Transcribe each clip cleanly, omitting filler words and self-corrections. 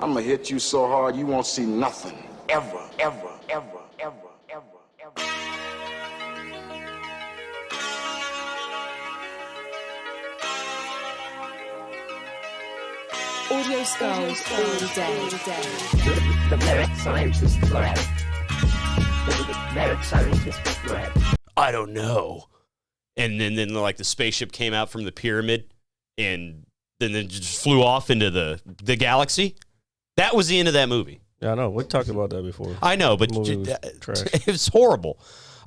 I'm gonna hit you so hard you won't see nothing. Ever, ever, ever, ever, ever, ever. Audio skulls all day. The merit scientist lab. The merit scientist lab. I don't know. And then like the spaceship came out from the pyramid and then just flew off into the galaxy. That was the end of that movie. Yeah, I know. We talked about that before. I know, but The movie was trash. it was horrible.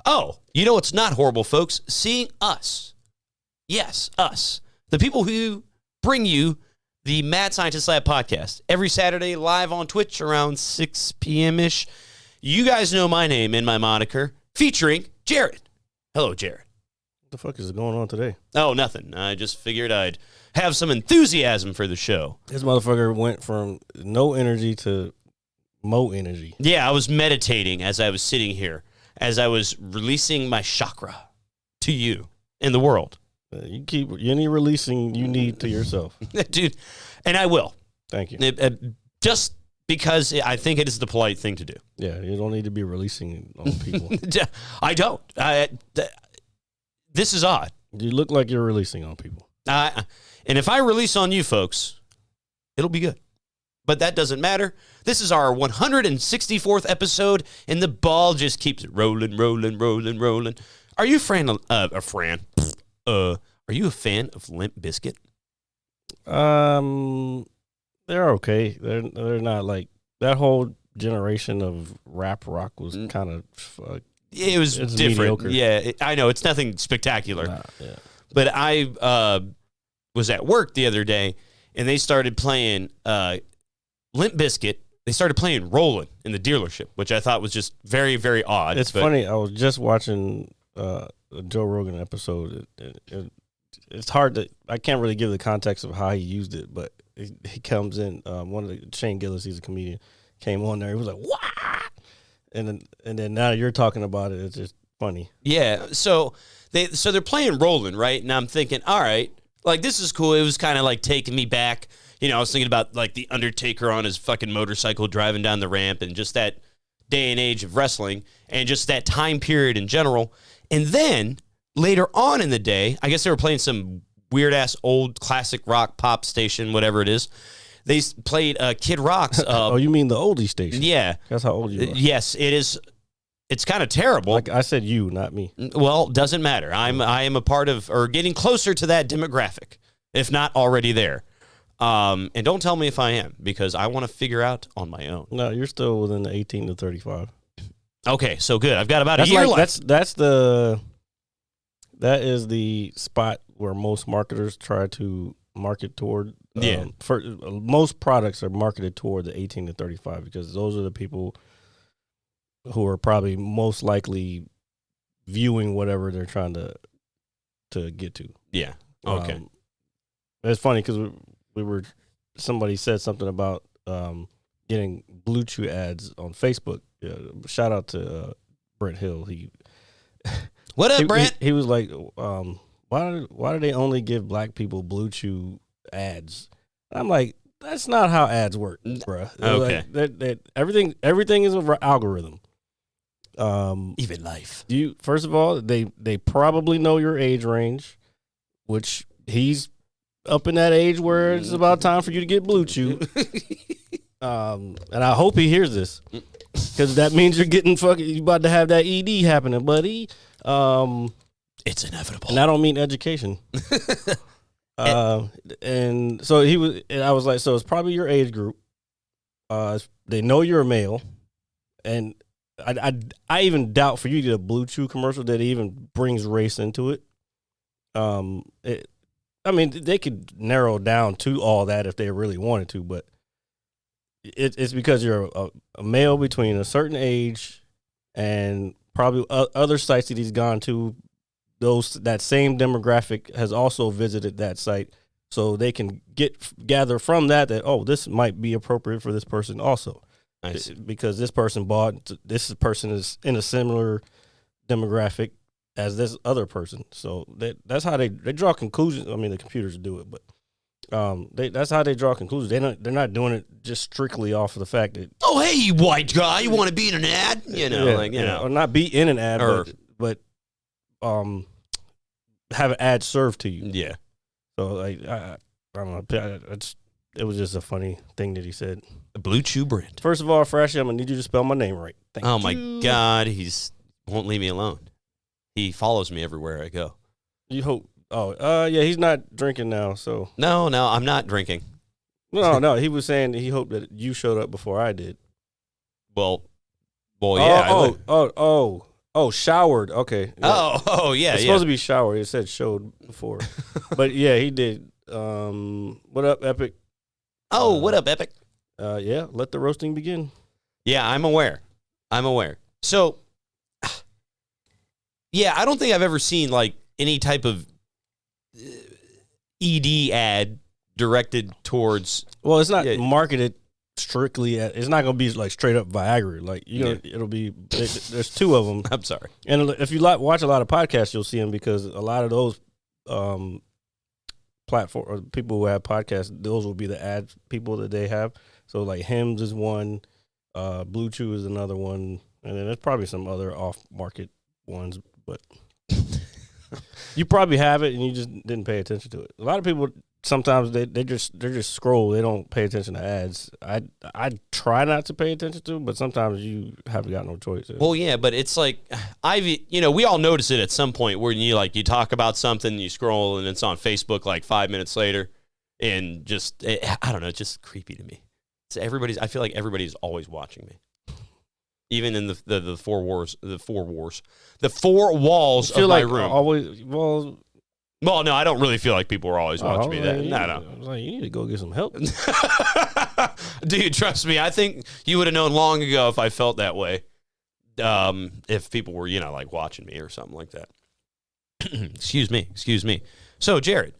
Oh, you know what's not horrible, folks? Seeing us. Yes, us. The people who bring you the Mad Scientist Lab podcast every Saturday live on Twitch around 6 p.m.-ish. You guys know my name and my moniker, featuring Jared. Hello, Jared. What the fuck is going on today? Oh, nothing. I just figured I'd have some enthusiasm for the show. This motherfucker went from no energy to mo energy. Yeah, I was meditating as I was sitting here, as I was releasing my chakra to you and the world. You keep any releasing you need to yourself. Dude, and I will. Thank you. Just because I think it is the polite thing to do. Yeah, you don't need to be releasing on people. I don't. This is odd. You look like you're releasing on people. And if I release on you folks, it'll be good. But that doesn't matter. This is our 164th episode, and the ball just keeps rolling, rolling, rolling, rolling. Are you are you a fan of Limp Bizkit? They're okay. They're not like that whole generation of rap rock was kind of It was different. Mediocre. Yeah, I know. It's nothing spectacular. Yeah. But I was at work the other day, and they started playing Limp Bizkit. They started playing Rollin' in the dealership, which I thought was just very, very odd. It's funny. I was just watching a Joe Rogan episode. It's hard to. I can't really give the context of how he used it, but he comes in. One of the Shane Gillis, he's a comedian, came on there. He was like, "What?" And then now you're talking about it. It's just funny. Yeah. So they're playing Rollin', right? And I'm thinking, all right, like this is cool. It was kind of like taking me back. You know, I was thinking about like the Undertaker on his fucking motorcycle driving down the ramp, and just that day and age of wrestling, and just that time period in general. And then later on in the day, I guess they were playing some weird-ass old classic rock pop station, whatever it is. They played Kid Rock's. Oh, you mean the oldie station? Yeah. That's how old you are. Yes, it is. It's kind of terrible. Like I said, you, not me. Well, doesn't matter. I am a part of, or getting closer to that demographic, if not already there. And don't tell me if I am, because I want to figure out on my own. No, you're still within the 18 to 35. Okay, so good. I've got about a year left. That is the spot where most marketers try to market toward. Most products are marketed toward the 18 to 35 because those are the people who are probably most likely viewing whatever they're trying to get to. Yeah. Okay. It's funny because somebody said something about getting Blue Chew ads on Facebook. Yeah, shout out to Brent Hill. What up, Brent? He was like, why do they only give black people Blue Chew ads? I'm like, that's not how ads work, bro. Okay. Like, everything is an algorithm. Even life. First of all, they probably know your age range, which he's up in that age where it's about time for you to get Blue Chew. And I hope he hears this, because that means you're about to have that ED happening, buddy. It's inevitable. And I don't mean education. And so I was like, so it's probably your age group. They know you're a male, and I even doubt for you to get a Blue Chew commercial that even brings race into it. I mean, they could narrow down to all that if they really wanted to, but it's because you're a male between a certain age, and probably other sites that he's gone to, that same demographic has also visited that site, so they can gather from that oh, this might be appropriate for this person also. I see. Because this person is in a similar demographic as this other person. So that's how they draw conclusions. I mean, the computers do it, but That's how they draw conclusions. They're not doing it just strictly off of the fact that Oh, hey, you white guy, you want to be in an ad? or not be in an ad, Or- but have an ad served to you. Yeah. So like I don't know. It was just a funny thing that he said. The Blue Chew brand. First of all, Frashy, I'm gonna need you to spell my name right. Thank Oh, you. my God. He's won't leave me alone. He follows me everywhere I go. You hope. Oh, yeah, he's not drinking now. So No, I'm not drinking. no, he was saying that he hoped that you showed up before I did. Well, yeah. Showered. Okay. Yeah. Yeah, It's yeah. supposed to be showered. It said showed before, but yeah, he did. What up, Epic? Oh, what up, Epic? Yeah, let the roasting begin. Yeah, I'm aware. So, yeah, I don't think I've ever seen like any type of ED ad directed towards. Well, it's not Yeah. marketed strictly it's not going to be like straight up Viagra. Like, it'll be, there's two of them. I'm sorry. And if you watch a lot of podcasts, you'll see them because a lot of those platform or people who have podcasts, those will be the ad people that they have. So like Hims is one, Blue Chew is another one, and then there's probably some other off market ones, but you probably have it and you just didn't pay attention to it. A lot of people sometimes they just scroll, they don't pay attention to ads. I try not to pay attention to, but sometimes you haven't got no choice. Well, yeah, but it's like we all notice it at some point where you talk about something, you scroll, and it's on Facebook like 5 minutes later, and I don't know, it's just creepy to me. I feel like everybody's always watching me, even in the four walls of my room. Always, Well, no, I don't really feel like people are always watching me. No. I was like, you need to go get some help. Dude, trust me. I think you would have known long ago if I felt that way. If people were, like watching me or something like that. Excuse me. So, Jared,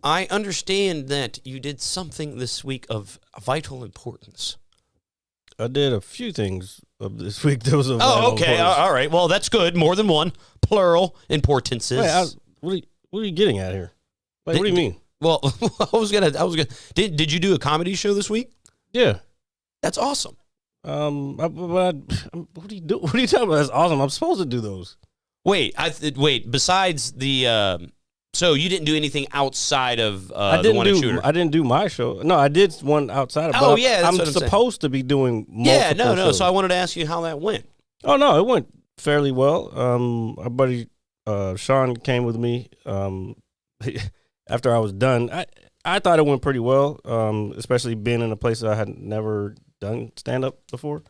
I understand that you did something this week of vital importance. I did a few things of this week. There was a okay. All right. Well, that's good. More than one. Plural importances. Wait, what are you getting at here? Like, what do you mean? Well, I was gonna. Did you do a comedy show this week? Yeah. That's awesome. What do you do? What are you talking about? That's awesome. I'm supposed to do those. Wait. Besides the, so you didn't do anything outside of the one shooter? I didn't do my show. No, I did one outside of. Oh, yeah, that's I'm what I'm supposed to be doing. Yeah. No. shows. So I wanted to ask you how that went. Oh no, it went fairly well. Our buddy Sean came with me. After I was done, I thought it went pretty well. Especially being in a place that I had never done stand up before.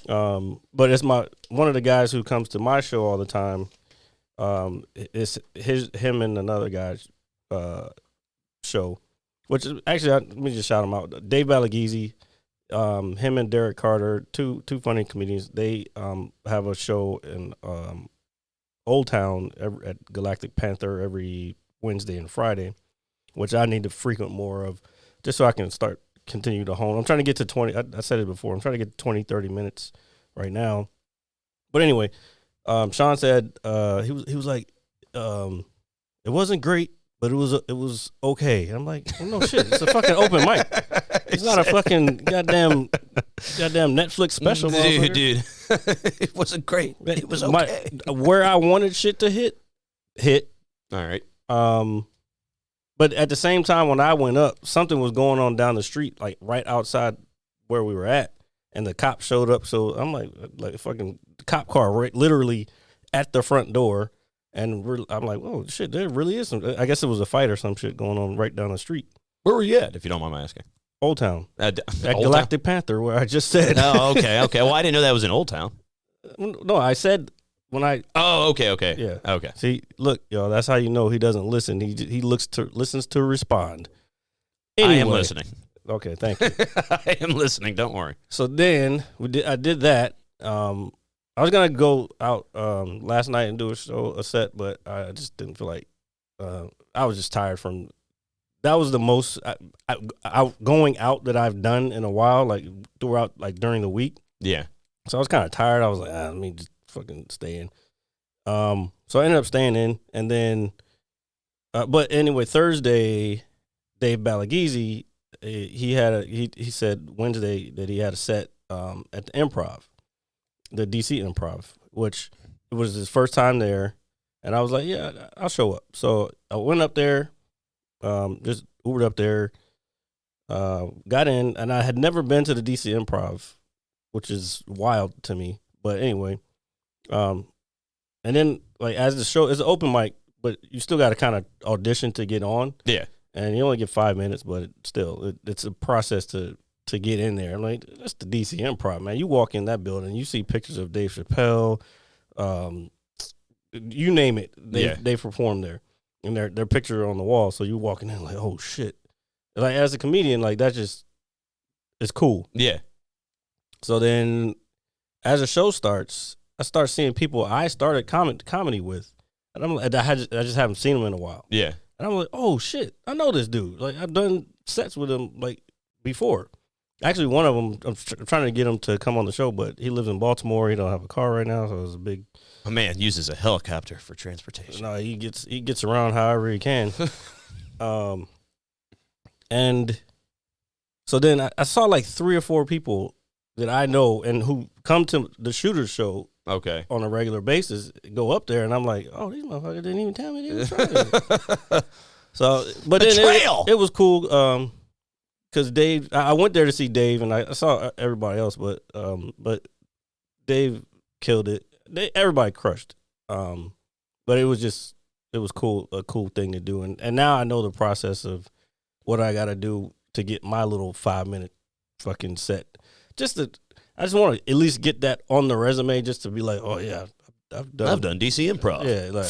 But it's one of the guys who comes to my show all the time. It's him and another guy's show, which is actually let me just shout him out. Dave Balaghese, him and Derek Carter, two funny comedians. They have a show in Old Town at Galactic Panther every Wednesday and Friday, which I need to frequent more of, just so I can continue to hone. I'm trying to get to 20. I said it before. I'm trying to get to 20, 30 minutes right now. But anyway, Sean said he was like, it wasn't great, but it was okay. And I'm like, well, no shit, it's a fucking open mic. It's not a fucking goddamn Netflix special, dude. It wasn't great. It was okay. Where I wanted shit to hit. All right. But at the same time, when I went up, something was going on down the street, like right outside where we were at, and the cop showed up. So I'm like fucking cop car right, literally at the front door, and I'm like, oh shit, there really is some. I guess it was a fight or some shit going on right down the street. Where were you at, if you don't mind my asking? Old Town. At Old Galactic Town? Panther, where I just said. Oh, okay. Well, I didn't know that was in Old Town. No, I said when I. Oh, okay. Yeah. Okay. See, look, y'all, that's how you know he doesn't listen. He listens to respond. Anyway. I am listening. Okay, thank you. I am listening. Don't worry. So then I did that. I was gonna go out last night and do a set, but I just didn't feel like. I was just tired from. That was the most going out that I've done in a while, like throughout, like during the week. Yeah. So I was kind of tired. I was like, let me just fucking stay in. So I ended up staying in, and then, but anyway, Thursday, Dave Balagizi, he said Wednesday that he had a set at the Improv, the DC Improv, which it was his first time there, and I was like, yeah, I'll show up. So I went up there, just Ubered up there, got in, and I had never been to the DC Improv, which is wild to me. But anyway, and then like as the show, it's an open mic, but you still got to kind of audition to get on. Yeah. And you only get 5 minutes, but it's a process to get in there. I'm like, that's the DC Improv, man. You walk in that building, you see pictures of Dave Chappelle, you name it, they perform there, and their picture on the wall. So you walking in like, oh shit. Like as a comedian, like that just it's cool. Yeah. So then, as the show starts, I start seeing people I started comedy with, and I'm like, I just haven't seen them in a while. Yeah. And I'm like, oh shit, I know this dude. Like I've done sets with him like before. Actually, one of them, I'm trying to get him to come on the show, but he lives in Baltimore. He don't have a car right now, so it's a big. A man uses a helicopter for transportation. No, he gets around however he can. And so then I saw like 3 or 4 people that I know and who come to the Shooters show. Okay. On a regular basis, go up there, and I'm like, oh, these motherfuckers didn't even tell me they was trying. So, but then it was cool because Dave, I went there to see Dave, and I saw everybody else, but Dave killed it. Everybody crushed. But it was cool, a cool thing to do, and now I know the process of what I got to do to get my little 5-minute fucking set. I just want to at least get that on the resume, just to be like, oh yeah, I've done DC Improv. Yeah, like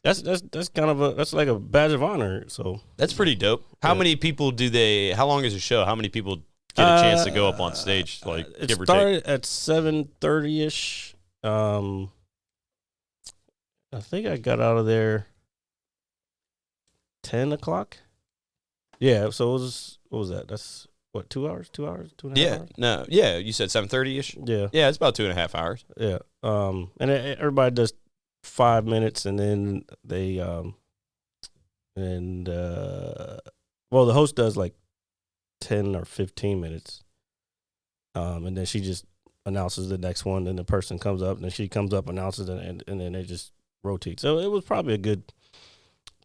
that's kind of that's like a badge of honor. So that's pretty dope. How many people how long is the show? How many people get a chance to go up on stage? Like it give or started take? at 7:30 ish. I think I got out of there 10 o'clock. Yeah, so what was that? That's what, 2 hours? 2 hours? 2.5 hours? No. Yeah, you said 7:30-ish? Yeah. Yeah, it's about 2.5 hours. Yeah. And everybody does 5 minutes, and then they the host does like 10 or 15 minutes. And then she just announces the next one, then the person comes up, and then she comes up, announces it, and then they just rotate. So it was probably a good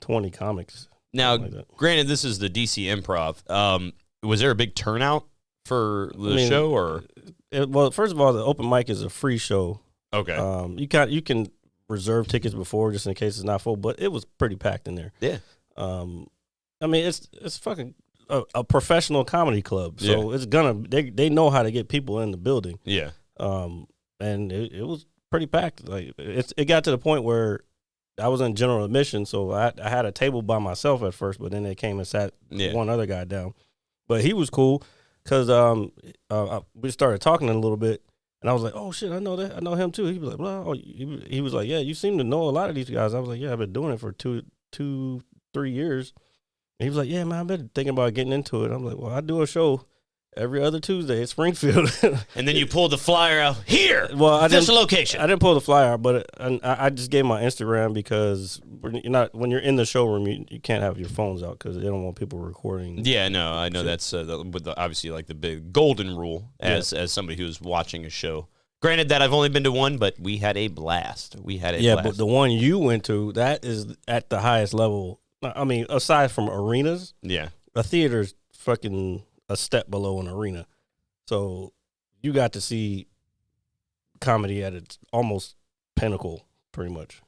20 comics. Now, like granted, this is the DC Improv. Was there a big turnout for the show, or? Well, first of all, the open mic is a free show. Okay. You can reserve tickets before just in case it's not full, but it was pretty packed in there. Yeah. I mean, it's fucking a professional comedy club, so it's they know how to get people in the building. Yeah. And it was pretty packed. Like it got to the point where I was in general admission, so I had a table by myself at first, but then they came and sat one other guy down. But he was cool because we started talking a little bit, and I was like, "Oh shit, I know that. I know him too." He was like, "Well," he was like, "Yeah, you seem to know a lot of these guys." I was like, "Yeah, I've been doing it for 3 years." And he was like, "Yeah, man, I've been thinking about getting into it." I'm like, "Well, I do a show every other Tuesday at Springfield." And then you pulled the flyer out here. Well, this location. I didn't pull the flyer out, but I just gave my Instagram because when you're in the showroom, you can't have your phones out because they don't want people recording. Yeah, no, I know shit. That's obviously like the big golden rule as somebody who's watching a show. Granted that I've only been to one, but we had a blast. Yeah, but the one you went to, that is at the highest level. I mean, aside from arenas, a theater's fucking a step below an arena. So you got to see comedy at its almost pinnacle, pretty much.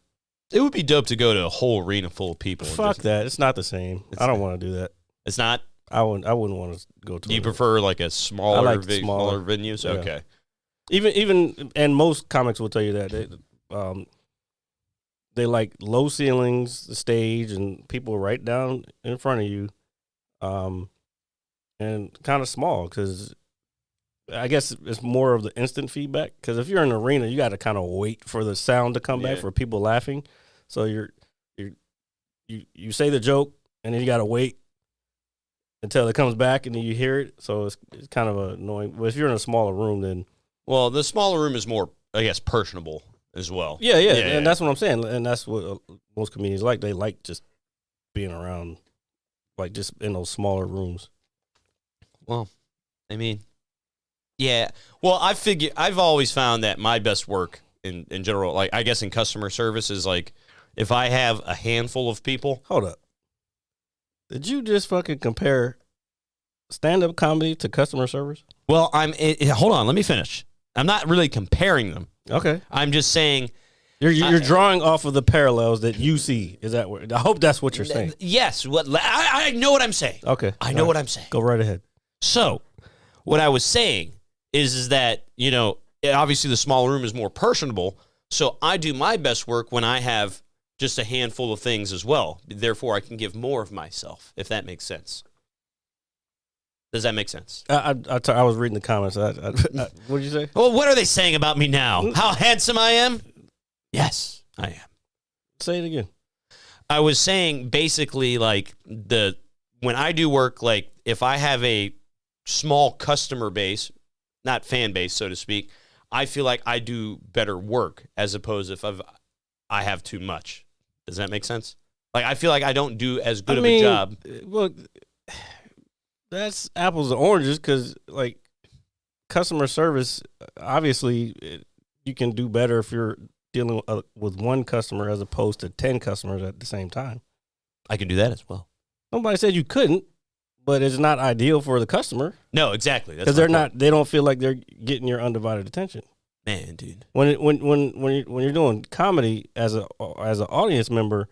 It would be dope to go to a whole arena full of people. Fuck that. It's not the same. I don't want to do that. It's not? I wouldn't want to go to. Do you prefer like a smaller venues? Yeah. Okay. Even and most comics will tell you that they like low ceilings, the stage, and people right down in front of you, and kind of small because I guess it's more of the instant feedback. Because if you're in an arena, you got to kind of wait for the sound to come back for people laughing. So you say the joke and then you got to wait until it comes back and then you hear it. So it's kind of annoying. But if you're in a smaller room, then the smaller room is more, I guess, personable as well. Yeah, and that's what I'm saying. And that's what most comedians like. They like just being around like just in those smaller rooms. Well, I mean, yeah. Well, I've always found that my best work in general, like I guess in customer service, is like if I have a handful of people. Hold up. Did you just fucking compare stand-up comedy to customer service? Well, hold on, let me finish. I'm not really comparing them. Okay. I'm just saying. You're drawing off of the parallels that you see. Is that what? I hope that's what you're saying. Yes. I know what I'm saying. Okay. I know what I'm saying. Go right ahead. So, what I was saying is that, obviously the small room is more personable. So I do my best work when I have just a handful of things as well. Therefore, I can give more of myself, if that makes sense. Does that make sense? I was reading the comments. What did you say? Well, what are they saying about me now? How handsome I am? Yes, I am. Say it again. I was saying basically like when I do work, like if I have a small customer base, not fan base, so to speak, I feel like I do better work as opposed if I have too much. Does that make sense? Like I feel like I don't do as good of a job. Well, that's apples and oranges because like customer service, obviously you can do better if you're dealing with one customer as opposed to 10 customers at the same time. I can do that as well. Nobody said you couldn't, but it's not ideal for the customer. No, exactly. Because they don't feel like they're getting your undivided attention. Man, dude. When you're doing comedy as an audience member,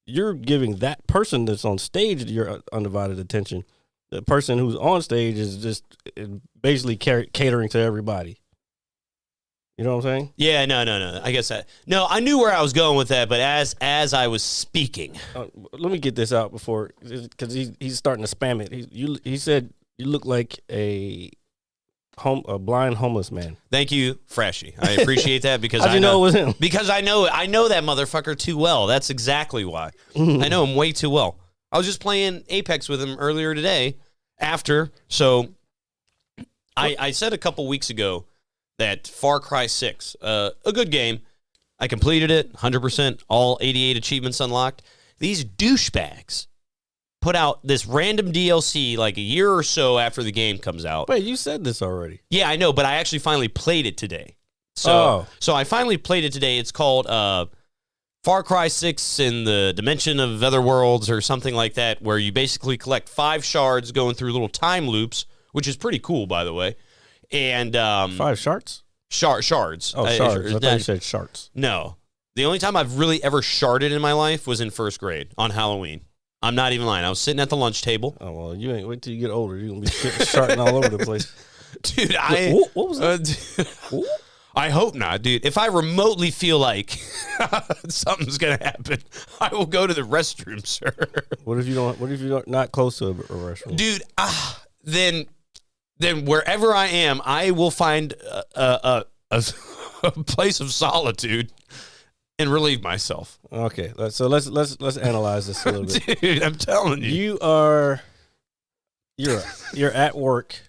you're giving that person that's on stage your undivided attention. The person who's on stage is just basically catering to everybody. You know what I'm saying? Yeah, no. I guess that. No, I knew where I was going with that, but as I was speaking, let me get this out before, because he's starting to spam it. He said you look like a blind homeless man. Thank you, Frashy. I appreciate that because how'd you know it was him? Because I know that motherfucker too well. That's exactly why. I know him way too well. I was just playing Apex with him earlier today. So I said a couple weeks ago that Far Cry 6, a good game. I completed it, 100%, all 88 achievements unlocked. These douchebags put out this random DLC like a year or so after the game comes out. Wait, you said this already. Yeah, I know, but I actually finally played it today. So I finally played it today. It's called Far Cry 6 in the Dimension of Other Worlds or something like that, where you basically collect 5 shards going through little time loops, which is pretty cool, by the way. And 5 shards? Shards. Oh, shards. I thought you said shards. No. The only time I've really ever sharded in my life was in first grade on Halloween. I'm not even lying. I was sitting at the lunch table. Oh, well, you ain't wait till you get older. You're going to be sharting all over the place. Dude, what was that? I hope not, dude. If I remotely feel like something's going to happen, I will go to the restroom, sir. What if you're not close to a restroom? Dude, then wherever I am, I will find a place of solitude and relieve myself. Okay, so let's analyze this a little bit. Dude, I'm telling you. You're at work.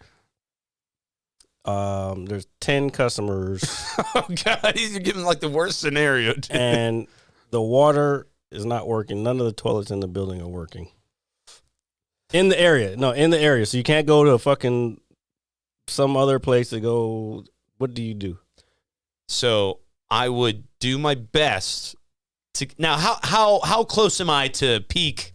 There's 10 customers. Oh God, you're giving like the worst scenario, dude. And the water is not working. None of the toilets in the building are working. In the area. So you can't go to some other place to go. What do you do? So I would do my best to. Now, how close am I to peak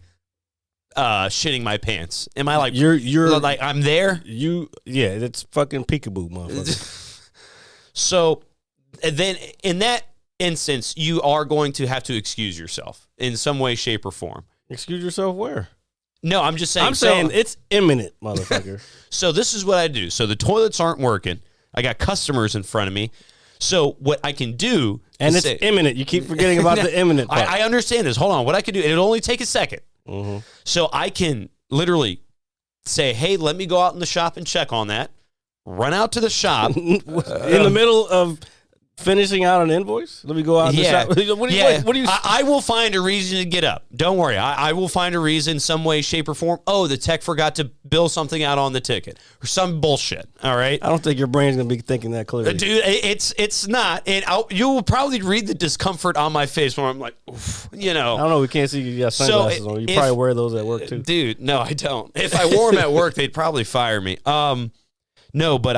shitting my pants? Am I like you're like I'm there? It's fucking peekaboo, motherfucker. So then in that instance, you are going to have to excuse yourself in some way, shape, or form. Excuse yourself where? No, I'm just saying. I'm saying it's imminent, motherfucker. So this is what I do. So the toilets aren't working. I got customers in front of me. So what I can do, and it's imminent. You keep forgetting about the imminent part. I understand this. Hold on. What I can do, it'll only take a second. Mm-hmm. So I can literally say, "Hey, let me go out in the shop and check on that." Run out to the shop in the middle of finishing out an invoice? Let me go out and Yeah. shop. What do you I will find a reason to get up. Don't worry. I will find a reason, some way, shape, or form. Oh, the tech forgot to bill something out on the ticket or some bullshit. All right. I don't think your brain's going to be thinking that clearly. Dude, it's not. And you will probably read the discomfort on my face when I'm like, oof, I don't know. We can't see you got sunglasses on. You probably wear those at work too. Dude, no, I don't. If I wore them at work, they'd probably fire me. No, but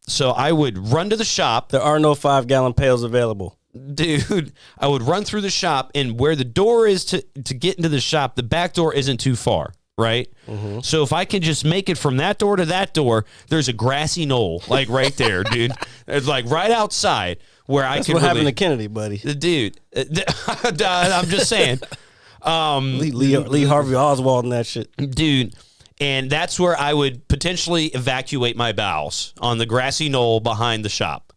so I would run to the shop. There are no 5-gallon pails available. Dude, I would run through the shop, and where the door is to get into the shop, the back door isn't too far, right? Mm-hmm. So if I can just make it from that door to that door, there's a grassy knoll, like right there, dude. It's like right outside where I That's can what happened to Kennedy, buddy. Dude, I'm just saying. Lee Harvey Oswald and that shit. Dude, and that's where I would potentially evacuate my bowels, on the grassy knoll behind the shop.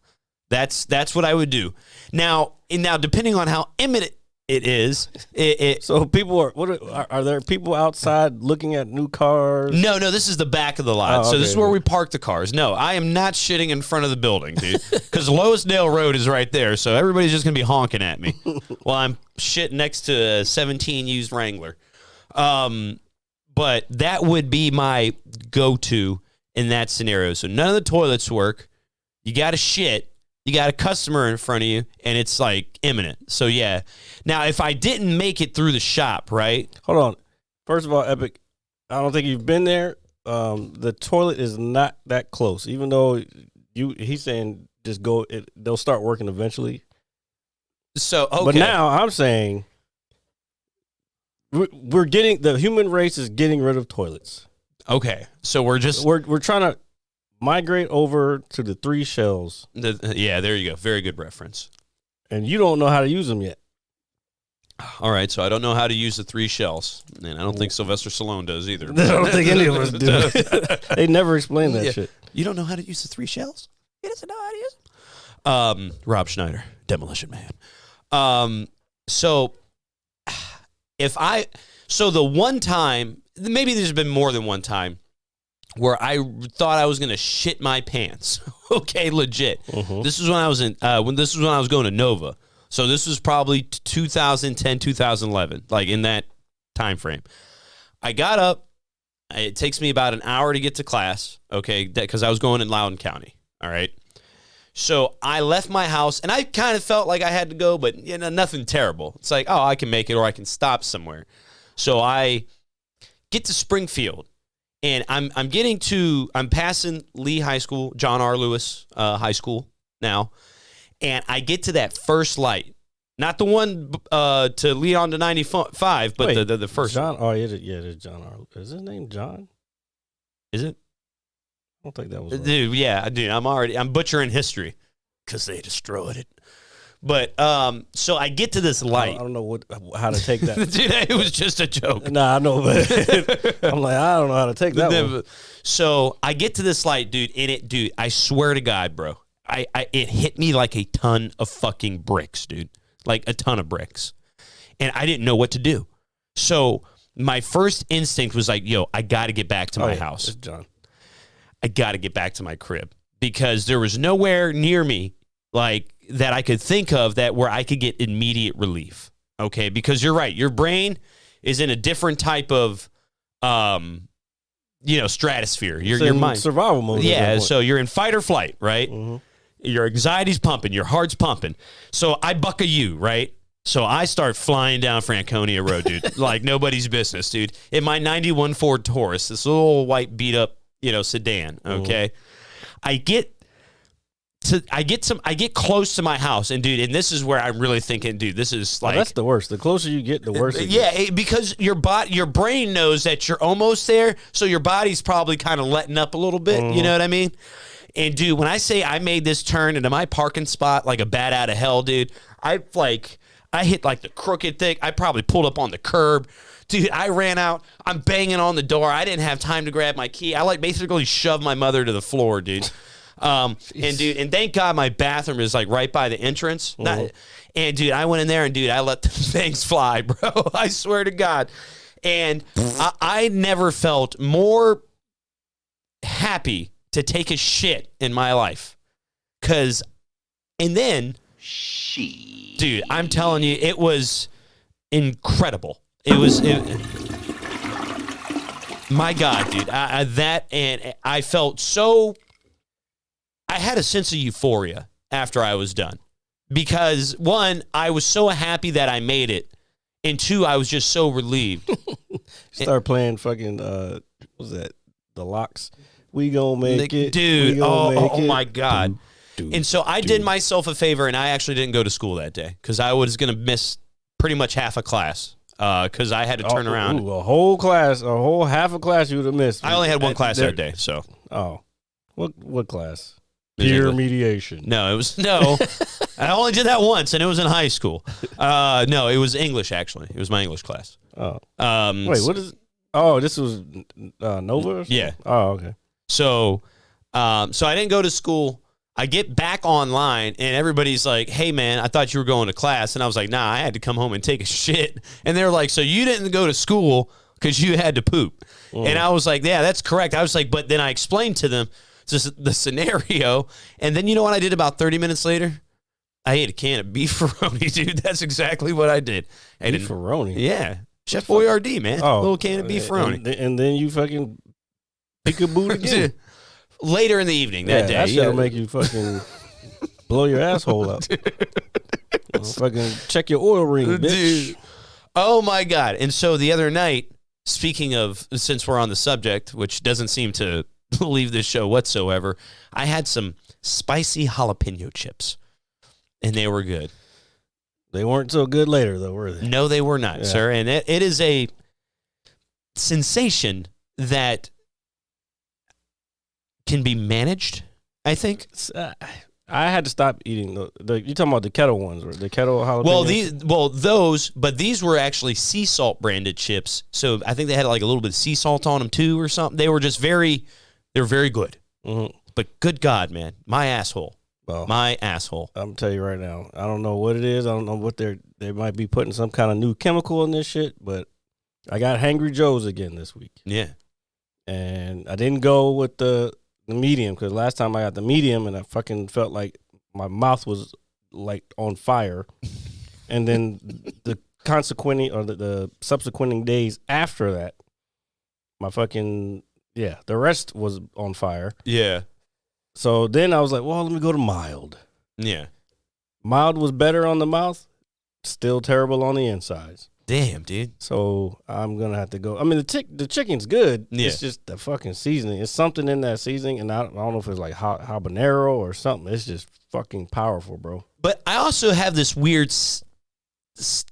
That's what I would do. Now, depending on how imminent it is, so people are there people outside looking at new cars? No, this is the back of the lot. Oh, so this okay, is where we park the cars. No, I am not shitting in front of the building, dude, because Loisdale Road is right there. So everybody's just gonna be honking at me while I'm shitting next to a 17 used Wrangler. But that would be my go-to in that scenario. So none of the toilets work. You got to shit. You got a customer in front of you, and it's like imminent. So yeah. Now, if I didn't make it through the shop, right? Hold on. First of all, Epic, I don't think you've been there. The toilet is not that close, even though he's saying just go. They'll start working eventually. So okay. But now I'm saying we're getting the human race is getting rid of toilets. Okay, so we're trying to migrate over to the 3 shells. Yeah, there you go. Very good reference. And you don't know how to use them yet. All right, so I don't know how to use the 3 shells, and I don't think Sylvester Stallone does either. I don't think any of us do. They never explain that shit. You don't know how to use the 3 shells? He doesn't know how to use them. Rob Schneider, Demolition Man. So the one time, maybe there's been more than one time, where I thought I was gonna shit my pants. Okay, legit. Mm-hmm. This is when I was when I was going to Nova. So this was probably 2010, 2011, like in that time frame. I got up. It takes me about an hour to get to class, okay, because I was going in Loudoun County, all right? So I left my house, and I kind of felt like I had to go, but nothing terrible. It's like, oh, I can make it, or I can stop somewhere. So I get to Springfield, and I'm passing Lee High School, John R. Lewis High School now, and I get to that first light. Not the one to lead on to 95, but Wait, the first John. Oh, yeah, it is John R. Is his name John? Is it? I don't think that was right. Dude, I'm butchering history because they destroyed it. But so I get to this light. I don't know how to take that. Dude, it was just a joke. Nah, I know, but I'm like, I don't know how to take that one. So I get to this light, dude, and I swear to God, bro, it hit me like a ton of fucking bricks, dude. Like a ton of bricks. And I didn't know what to do. So my first instinct was like, yo, I got to get back to my house. It's John. I got to get back to my crib because there was nowhere near me like that I could think of where I could get immediate relief. Okay, because you're right. Your brain is in a different type of stratosphere. Your mind survival mode. Yeah, so you're in fight or flight, right? Mm-hmm. Your anxiety's pumping, your heart's pumping. So I buck a U, right? So I start flying down Franconia Road, dude, like nobody's business, dude. In my 91 Ford Taurus, this little white beat up, sedan, okay? Mm-hmm. I get close to my house, and dude, and this is where I'm really thinking, dude, this is like that's the worst. The closer you get, the worse it gets. Because your brain knows that you're almost there, so your body's probably kind of letting up a little bit. Mm-hmm. You know what I mean? And dude, when I say I made this turn into my parking spot like a bat out of hell, dude, I hit like the crooked thing. I probably pulled up on the curb. Dude, I ran out. I'm banging on the door. I didn't have time to grab my key. I basically shoved my mother to the floor, dude. And thank God my bathroom is like right by the entrance. Mm-hmm. And dude, I went in there and dude, I let the things fly, bro. I swear to God. And I never felt more happy to take a shit in my life. Cause And then, dude, I'm telling you, it was incredible. My God, dude, I felt so. I had a sense of euphoria after I was done because one, I was so happy that I made it, and two, I was just so relieved. Start playing fucking what was that? The Locks. We gonna make it, dude. Oh my God. Dude, and so I did myself a favor, and I actually didn't go to school that day because I was going to miss pretty much half a class because I had to turn around. A whole half a class you would have missed. I only had one class that day, so. Oh, what class? Peer mediation. No, it was no. I only did that once, and it was in high school. No, it was English actually. It was my English class. Oh, wait, what is? Oh, this was Nova. Yeah. Oh, okay. So I didn't go to school. I get back online, and everybody's like, "Hey, man, I thought you were going to class," and I was like, "Nah, I had to come home and take a shit." And they're like, "So you didn't go to school because you had to poop?" And I was like, "Yeah, that's correct." I was like, but then I explained to them the scenario, and then you know what I did about 30 minutes later? I ate a can of beefaroni, dude. That's exactly what I did. Beefaroni? Yeah. Chef Boyardee, man. Oh. A little can of beefaroni. And then you fucking peekaboo again. Later in the evening that day. That shit'll make you fucking blow your asshole up. Fucking check your oil ring, bitch. Dude. Oh, my God. And so the other night, speaking of, since we're on the subject, which doesn't seem to leave this show whatsoever, I had some spicy jalapeno chips, and they were good. They weren't so good later, though, were they? No, they were not, sir. And it is a sensation that can be managed, I think. I had to stop eating you're talking about the kettle ones, or the kettle jalapeno? But these were actually sea salt branded chips. So I think they had like a little bit of sea salt on them too, or something. They were just they were very good. Mm-hmm. But good God, man, my asshole. Well, my asshole. I'm tell you right now, I don't know what it is. I don't know what they might be putting some kind of new chemical in this shit. But I got Hangry Joe's again this week. Yeah, and I didn't go with the medium because last time I got the medium and I fucking felt like my mouth was like on fire. And then the consequent or the subsequent days after that, my fucking the rest was on fire. Yeah. So then I was like, well, let me go to mild. Yeah. Mild was better on the mouth, still terrible on the insides. Damn, dude. So I'm gonna have to go. I mean, the chicken's good. Yeah. It's just the fucking seasoning. It's something in that seasoning, and I don't know if it's like habanero or something. It's just fucking powerful, bro. But I also have this weird,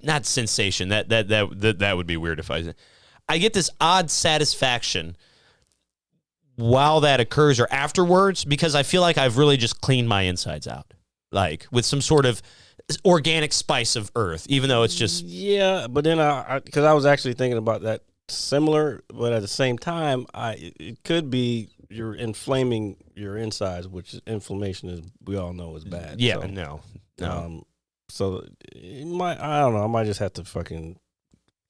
not sensation. That would be weird if I get this odd satisfaction while that occurs or afterwards because I feel like I've really just cleaned my insides out, like with some sort of organic spice of earth, even though it's just but then because I was actually thinking about that similar, but at the same time it could be you're inflaming your insides, which inflammation is, we all know, is bad. No. So it might, I don't know, I might just have to fucking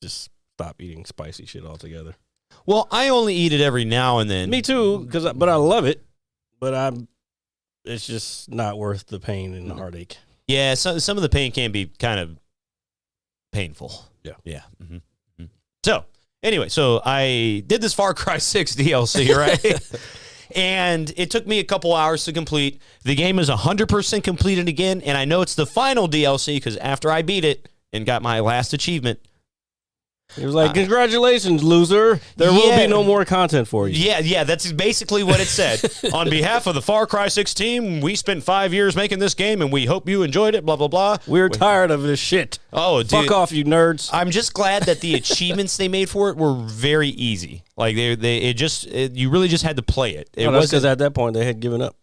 just stop eating spicy shit altogether. Well, I only eat it every now and then. Me too, but I love it, but it's just not worth the pain and the heartache. Yeah, some of the pain can be kind of painful. Yeah. Mm-hmm. Mm-hmm. So, anyway, I did this Far Cry 6 DLC, right? And it took me a couple hours to complete. The game is 100% completed again, and I know it's the final DLC because after I beat it and got my last achievement, he was like, congratulations, loser. There will be no more content for you. Yeah, that's basically what it said. On behalf of the Far Cry 6 team, we spent 5 years making this game, and we hope you enjoyed it, blah, blah, blah. We're tired of this shit. Oh, dude. Fuck off, you nerds. I'm just glad that the achievements they made for it were very easy. Like, you really just had to play it. It was because at that point, they had given up.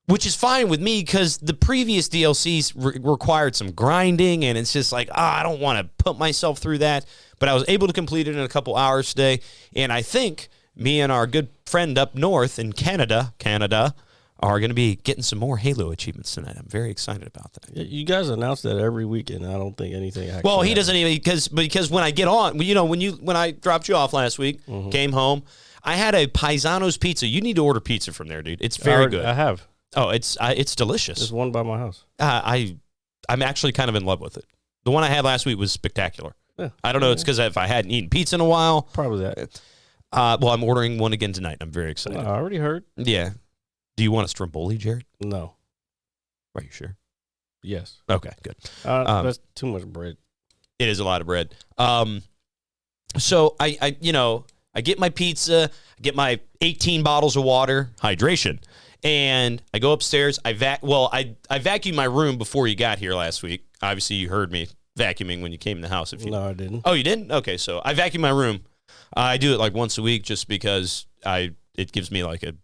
Which is fine with me because the previous DLCs required some grinding, and it's just like, I don't want to put myself through that. But I was able to complete it in a couple hours today, and I think me and our good friend up north in Canada, are going to be getting some more Halo achievements tonight. I'm very excited about that. You guys announce that every weekend. I don't think anything actually Well, he doesn't even, because when I get on, when I dropped you off last week, came home, I had a Paisano's pizza. You need to order pizza from there, dude. It's very good. I have. Oh, it's delicious. There's one by my house. I'm actually kind of in love with it. The one I had last week was spectacular. Yeah. I don't know. It's because if I hadn't eaten pizza in a while. Probably that. Well, I'm ordering one again tonight. I'm very excited. I already heard. Yeah. Do you want a stromboli, Jared? No. Are you sure? Yes. Okay, good. That's too much bread. It is a lot of bread. So I get my pizza, I get my 18 bottles of water, hydration, and I go upstairs. I vacuumed my room before you got here last week. Obviously, you heard me vacuuming when you came in the house. No, I didn't. Oh, you didn't? Okay, so I vacuum my room. I do it like once a week just because it gives me like a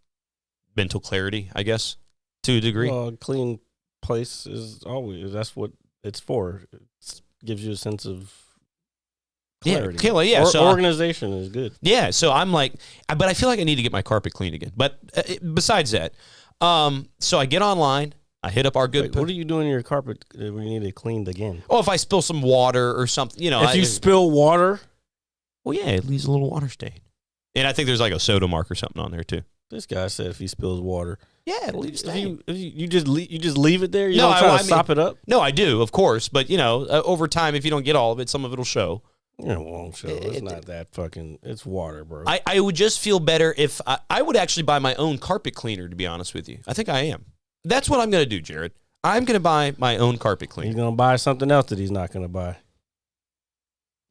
mental clarity, I guess, to a degree. Well, a clean place is always, that's what it's for. It gives you a sense of clarity. Yeah. So organization is good. Yeah, so I'm like, but I feel like I need to get my carpet cleaned again. But besides that, so I get online, I hit up our good. Wait, what are you doing in your carpet when you need it cleaned again? Oh, if I spill some water or something, If you spill water, well, yeah, it leaves a little water stain, and I think there's like a soda mark or something on there too. this guy said if he spills water, Yeah, it'll leave a stain. you just leave it there. You don't try to sop it up. No, I do, of course, but over time, if you don't get all of it, some of it'll show. It won't show. It's not that fucking. It's water, bro. I would just feel better if I would actually buy my own carpet cleaner. To be honest with you, I think I am. That's what I'm going to do, Jared. I'm going to buy my own carpet cleaner. He's going to buy something else that he's not going to buy.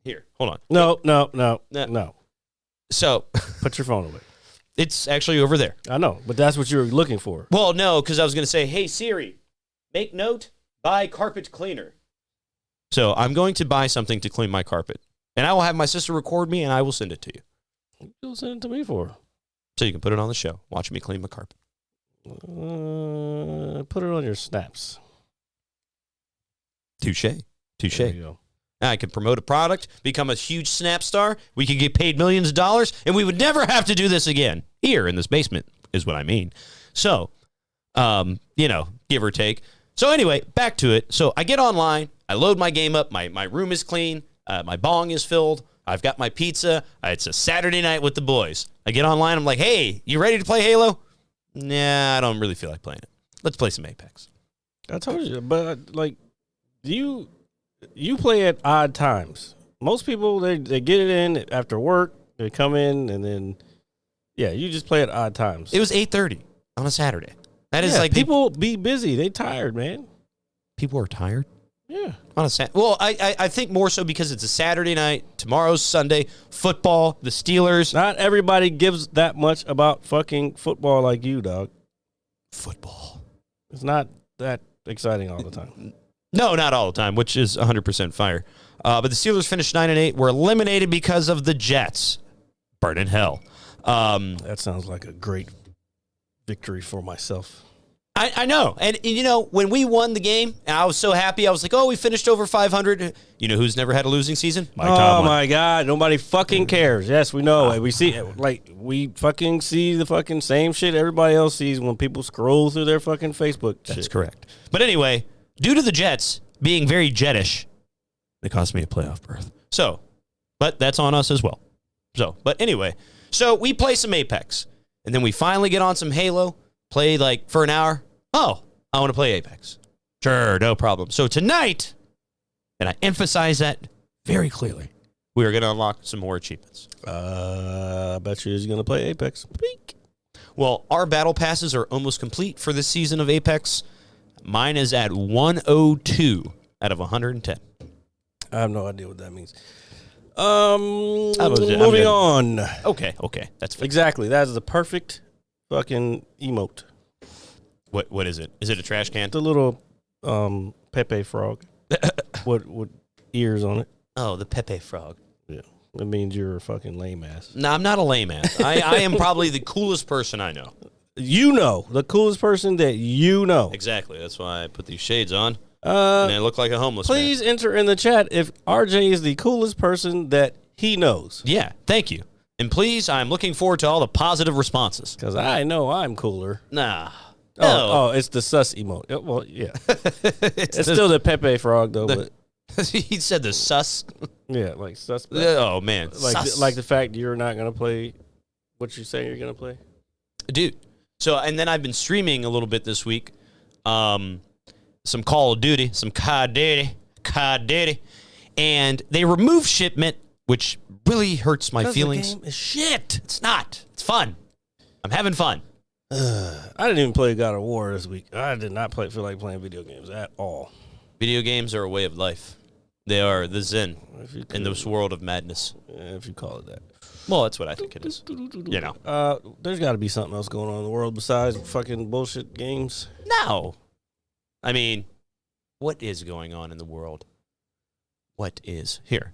Here, hold on. No. So, put your phone away. It's actually over there. I know, but that's what you were looking for. Well, no, because I was going to say, hey, Siri, make note, buy carpet cleaner. So I'm going to buy something to clean my carpet. And I will have my sister record me, and I will send it to you. What you send it to me for? So you can put it on the show. Watch me clean my carpet. Put it on your snaps. Touche. There you go. I could promote a product, become a huge Snap star. We could get paid millions of dollars, and we would never have to do this again. Here in this basement is what I mean. So, give or take. So anyway, back to it. So I get online. I load my game up. My room is clean. My bong is filled. I've got my pizza. It's a Saturday night with the boys. I get online. I'm like, hey, you ready to play Halo? Nah, I don't really feel like playing it. Let's play some Apex. I told you, but you play at odd times. Most people they get it in after work. They come in and then you just play at odd times. It was 8:30 on a Saturday. That is like people be busy. They tired, man. People are tired. Yeah. On a well, I think more so because it's a Saturday night. Tomorrow's Sunday. Football. The Steelers. Not everybody gives that much about fucking football like you, dog. Football. It's not that exciting all the time. No, not all the time, which is 100% fire. But the Steelers finished 9-8. Were eliminated because of the Jets. Burn in hell. That sounds like a great victory for myself. I know. And, when we won the game, and I was so happy, I was like, oh, we finished over 500. You know who's never had a losing season? Mike Tomlin. My God. Nobody fucking cares. Yes, we know. We see, we fucking see the fucking same shit everybody else sees when people scroll through their fucking Facebook shit. That's correct. But anyway, due to the Jets being very Jetish, they cost me a playoff berth. So, but that's on us as well. So, but anyway, we play some Apex. And then we finally get on some Halo, play for an hour. Oh, I want to play Apex. Sure, no problem. So tonight, and I emphasize that very clearly, we are going to unlock some more achievements. I bet you he's going to play Apex. Peek. Well, our battle passes are almost complete for this season of Apex. Mine is at 102 out of 110. I have no idea what that means. I'm moving on. Okay, that's fine. Exactly. That is the perfect fucking emote. What is it? Is it a trash can? The little Pepe frog with ears on it. Oh, the Pepe frog. Yeah. That means you're a fucking lame ass. No, I'm not a lame ass. I am probably the coolest person I know. The coolest person that you know. Exactly. That's why I put these shades on. And I look like a homeless man. Please enter in the chat if RJ is the coolest person that he knows. Yeah, thank you. And please, I'm looking forward to all the positive responses. Because I know I'm cooler. Nah. Oh, it's the sus emote. Well, yeah. it's still the Pepe frog, though. But he said the sus. Yeah, like sus. Oh, man. Like the fact you're not going to play what you say you're going to play. Dude, So, and then I've been streaming a little bit this week. Some Call of Duty, some COD Duty, and they removed shipment, which really hurts my feelings. The game is shit. It's not. It's fun. I'm having fun. I didn't even play God of War this week. I did not feel like playing video games at all. Video games are a way of life. They are the zen in this world of madness. If you call it that. Well, that's what I think it is. You know. There's got to be something else going on in the world besides fucking bullshit games. No. I mean, what is going on in the world? What is? Here.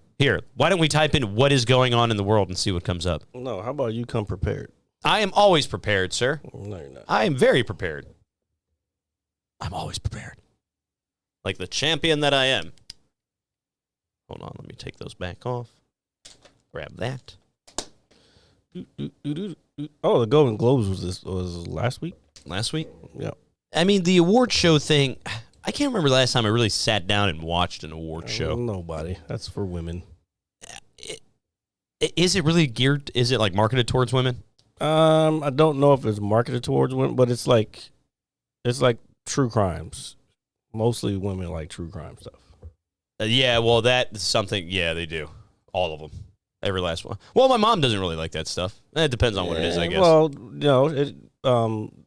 Why don't we type in what is going on in the world and see what comes up? No, how about you come prepared? I am always prepared, sir. No, you're not. I am very prepared. I'm always prepared. Like the champion that I am. Hold on, let me take those back off. Grab that. Oh, the Golden Globes was last week? Last week? Yeah. I mean, the award show thing, I can't remember the last time I really sat down and watched an award show. Nobody. That's for women. Is it really geared? Is it like marketed towards women? I don't know if it's marketed towards women, but it's like true crimes. Mostly women like true crime stuff. Yeah, well, that's something. Yeah, they do. All of them. Every last one. Well, my mom doesn't really like that stuff. It depends on what it is, I guess. Well,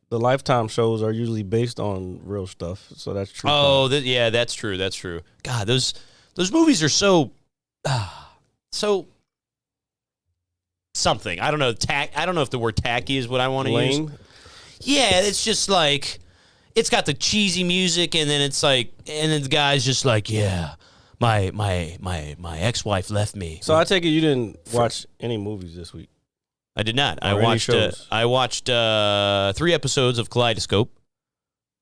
the Lifetime shows are usually based on real stuff, so that's true. Oh, yeah, that's true. That's true. God, those movies are so something. I don't know. I don't know if the word tacky is what I want to use. Lame. Yeah, it's just like it's got the cheesy music, and then it's like, and then the guy's just like, yeah, my ex-wife left me. So I take it you didn't watch any movies this week. I did not. Or any shows? I watched 3 episodes of Kaleidoscope.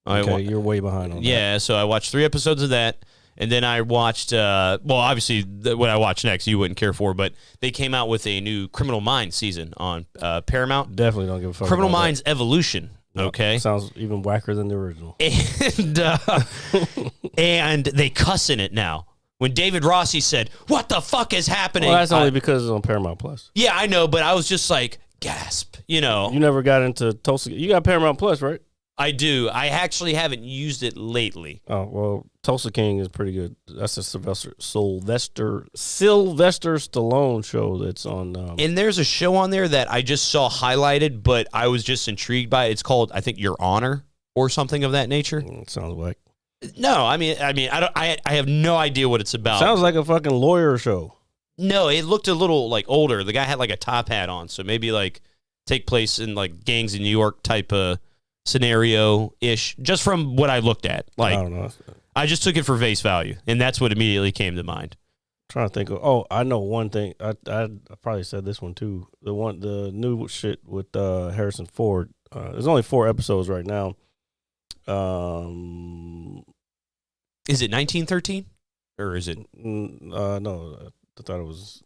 Okay, you're way behind on that. Yeah, so I watched 3 episodes of that, and then I watched. Well, obviously, what I watch next you wouldn't care for, but they came out with a new Criminal Minds season on Paramount. Definitely don't give a fuck. Criminal about Minds Evolution. Nope. Okay, Sounds even whacker than the original. And they cuss in it now. When David Rossi said, "What the fuck is happening?" Well, that's only because it's on Paramount Plus. Yeah, I know, but I was just like, gasp. You know, You never got into Tulsa. You got Paramount Plus, right? I do. I actually haven't used it lately. Oh, well, Tulsa King is pretty good. That's a Sylvester Stallone show that's on. And there's a show on there that I just saw highlighted, but I was just intrigued by it. It's called, I think, Your Honor or something of that nature. Sounds like. No, I mean, I have no idea what it's about. Sounds like a fucking lawyer show. No, it looked a little like older. The guy had like a top hat on, so maybe like take place in like gangs in New York type of scenario ish. Just from what I looked at, like I don't know. I just took it for face value, and that's what immediately came to mind. Trying to think of. Oh, I know one thing. I probably said this one too. The new shit with Harrison Ford. There's only 4 episodes right now. Is it 1913 or is it? No, I thought it was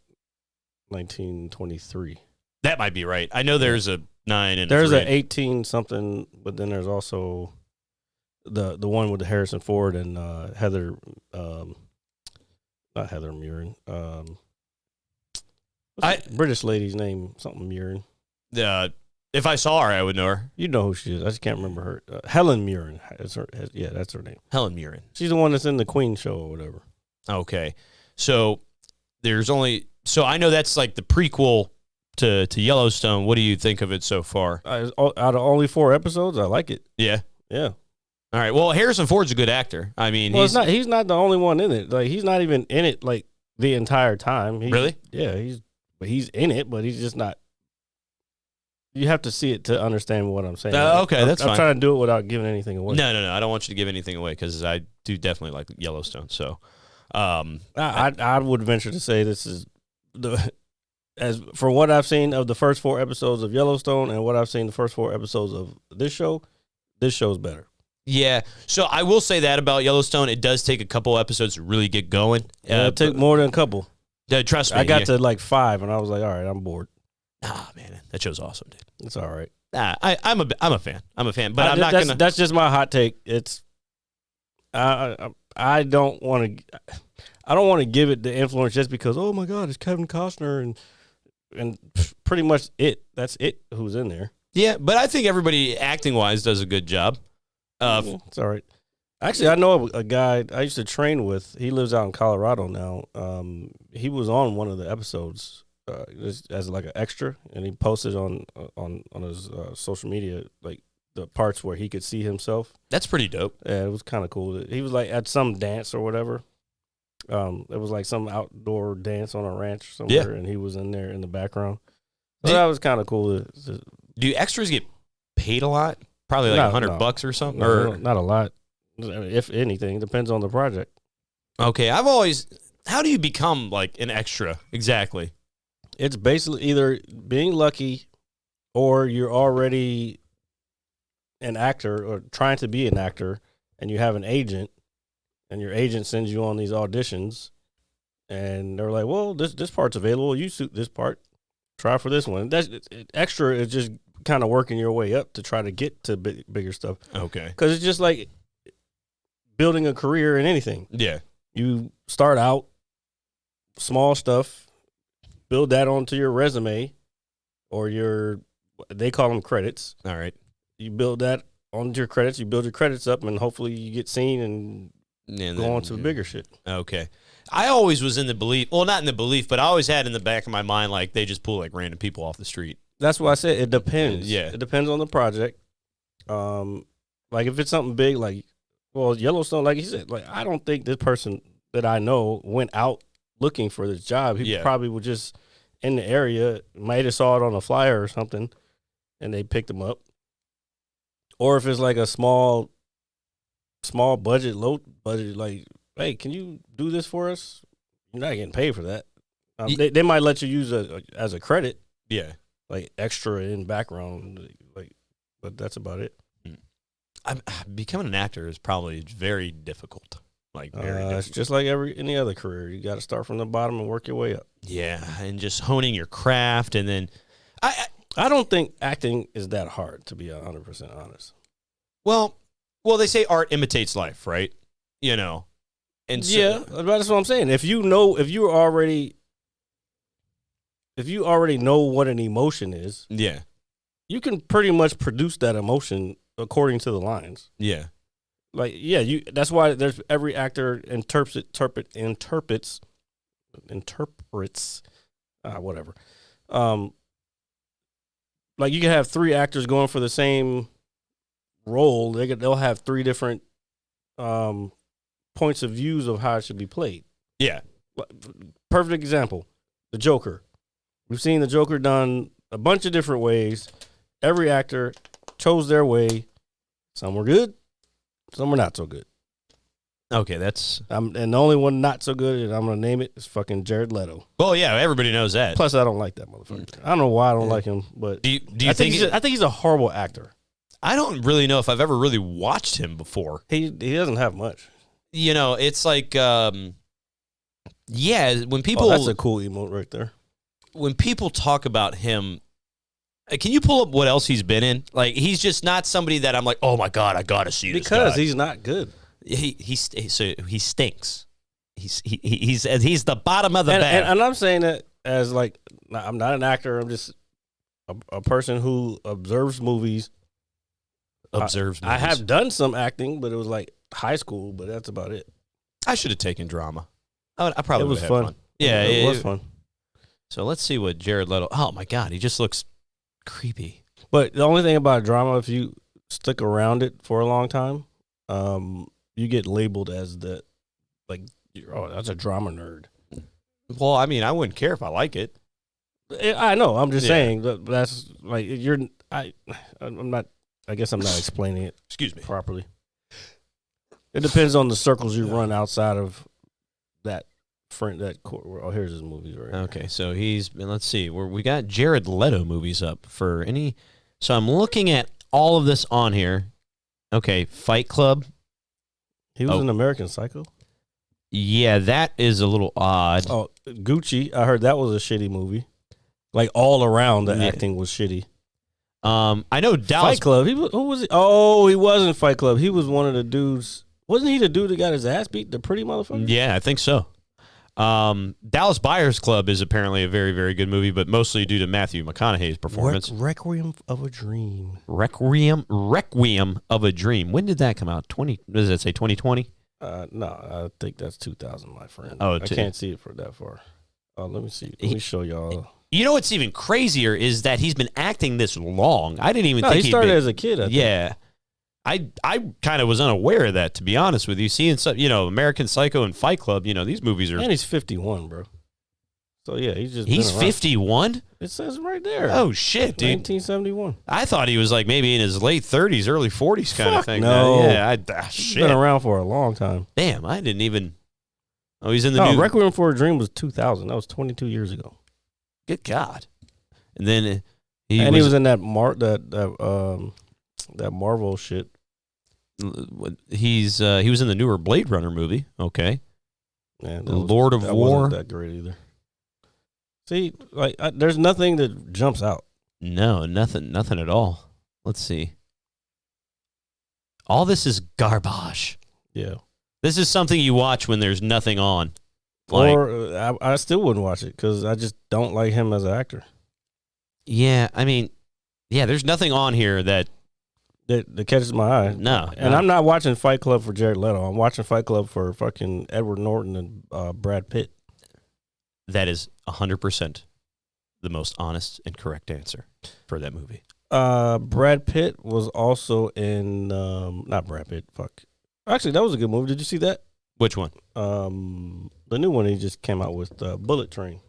1923. That might be right. I know there's a 9 and there's a 3. an 18 something, but then there's also the one with the Harrison Ford and Heather, not Heather Mirren. British lady's name? Something Mirren. If I saw her, I would know her. You know who she is. I just can't remember her. Helen Mirren. Yeah, that's her name. Helen Mirren. She's the one that's in the Queen show or whatever. Okay. So there's only. So I know that's like the prequel to Yellowstone. What do you think of it so far? Out of only 4 episodes, I like it. Yeah. Yeah. All right. Well, Harrison Ford's a good actor. I mean, well, he's not the only one in it. Like he's not even in it like the entire time. Really? Yeah. He's in it, but he's just not. You have to see it to understand what I'm saying. Okay, that's fine. I'm trying to do it without giving anything away. No. I don't want you to give anything away because I do definitely like Yellowstone. So, I would venture to say this is as for what I've seen of the first 4 episodes of Yellowstone and what I've seen the first 4 episodes of this show's better. Yeah. So I will say that about Yellowstone. It does take a couple episodes to really get going. It took more than a couple. Trust me. I got to like 5 and I was like, all right, I'm bored. Ah, man, that show's awesome, dude. It's all right. I'm a fan. I'm a fan, but I'm not gonna. That's just my hot take. It's I don't want to give it the influence just because oh my god it's Kevin Costner and pretty much that's it who's in there. Yeah, but I think everybody acting wise does a good job. It's all right. Actually, I know a guy I used to train with. He lives out in Colorado now. He was on one of the episodes as like an extra, and he posted on his social media like the parts where he could see himself. That's pretty dope. Yeah, it was kind of cool. He was like at some dance or whatever. It was like some outdoor dance on a ranch somewhere, and he was in there in the background. So that was kind of cool. Do extras get paid a lot? Probably like $100 or something? No, not a lot. If anything, it depends on the project. Okay, how do you become like an extra exactly? It's basically either being lucky or you're already an actor or trying to be an actor and you have an agent and your agent sends you on these auditions and they're like, well, this part's available. You suit this part. Try for this one. Extra is just kind of working your way up to try to get to bigger stuff. Okay. Because it's just like building a career in anything. Yeah. You start out small stuff, build that onto your resume or they call them credits. All right. You build that onto your credits, you build your credits up, and hopefully you get seen and go on to the bigger shit. Okay. I always was in the belief, well, not in the belief, but I always had in the back of my mind, like, they just pull, like, random people off the street. That's why I said it depends. Yeah. It depends on the project. Like, if it's something big, like, well, Yellowstone, like you said, like, I don't think this person that I know went out looking for this job. He probably was just in the area, might have saw it on a flyer or something, and they picked him up. Or if it's like a small budget, low budget, like, hey, can you do this for us? You're not getting paid for that. They might let you use as a credit. Yeah. Like extra in background, like, but that's about it. Becoming an actor is probably very difficult. Like very difficult. It's just like any other career. You got to start from the bottom and work your way up. Yeah, and just honing your craft, and then I don't think acting is that hard, to be 100% honest. Well, they say art imitates life, right? You know, and so, yeah, that's what I'm saying. If you already know what an emotion is, yeah, you can pretty much produce that emotion according to the lines. Yeah, like that's why there's every actor interprets whatever. Like you can have 3 actors going for the same role. They'll have 3 different points of views of how it should be played. Yeah. Perfect example, the Joker. We've seen the Joker done a bunch of different ways. Every actor chose their way. Some were good, some were not so good. Okay, that's... and the only one not so good, and I'm going to name it, is fucking Jared Leto. Well, yeah, everybody knows that. Plus, I don't like that motherfucker. I don't know why I don't like him, but do you think I think he's a horrible actor. I don't really know if I've ever really watched him before. He doesn't have much. You know, it's like, when people... Oh, that's a cool emote right there. When people talk about him, can you pull up what else he's been in? Like, he's just not somebody that I'm like, oh my God, I got to see this guy. Because he's not good. He stinks. He's the bottom of the bag. And I'm saying that as like, I'm not an actor. I'm just a person who observes movies. I have done some acting, but it was like high school. But that's about it. I should have taken drama. I probably it was would have fun. Yeah, it was fun. So let's see what Jared Leto. Oh my God, he just looks creepy. But the only thing about drama, if you stick around it for a long time, you get labeled as that's a drama nerd. Well, I mean, I wouldn't care if I like it. I know. I'm just saying that's like I'm not. I guess I'm not explaining it. Excuse me. Properly. It depends on the circles you run outside of that friend. Oh, here's his movies right. Okay, so let's see. We got Jared Leto movies up for any. So I'm looking at all of this on here. Okay, Fight Club. He was in American Psycho. Yeah, that is a little odd. Oh, Gucci. I heard that was a shitty movie. Like all around, the acting was shitty. I know Dallas Fight Club. Who was he? Oh, he was in Fight Club. He was one of the dudes. Wasn't he the dude that got his ass beat? The pretty motherfucker. Yeah, I think so. Dallas Buyers Club is apparently a very, very good movie, but mostly due to Matthew McConaughey's performance. Requiem of a Dream. Requiem of a Dream. When did that come out? Does it say 2020? No, I think that's 2000, my friend. Oh, I can't see it for that far. Let me see. Let me show y'all. You know what's even crazier is that he's been acting this long. I didn't even think he started as a kid. I think. Yeah. I kind of was unaware of that, to be honest with you. Seeing some, American Psycho and Fight Club, these movies are. And he's 51, bro. So yeah, he's 51. It says right there. Oh shit, dude! 1971. I thought he was like maybe in his late 30s, early 40s kind of thing. No, He's been around for a long time. Damn, I didn't even. Oh, he's in the new. Requiem for a Dream was 2000. That was 22 years ago. Good God! And then he was in that Marvel shit. He was in the newer Blade Runner movie. Okay. Yeah, Lord of War. Wasn't that great either. See, there's nothing that jumps out. No, nothing at all. Let's see. All this is garbage. Yeah. This is something you watch when there's nothing on. Or I still wouldn't watch it because I just don't like him as an actor. Yeah, I mean, there's nothing on here that catches my eye. No. And I'm not watching Fight Club for Jared Leto. I'm watching Fight Club for fucking Edward Norton and Brad Pitt. That is 100% the most honest and correct answer for that movie. Brad Pitt was also in not Brad Pitt. Fuck. Actually, that was a good movie. Did you see that? Which one? The new one he just came out with, Bullet Train.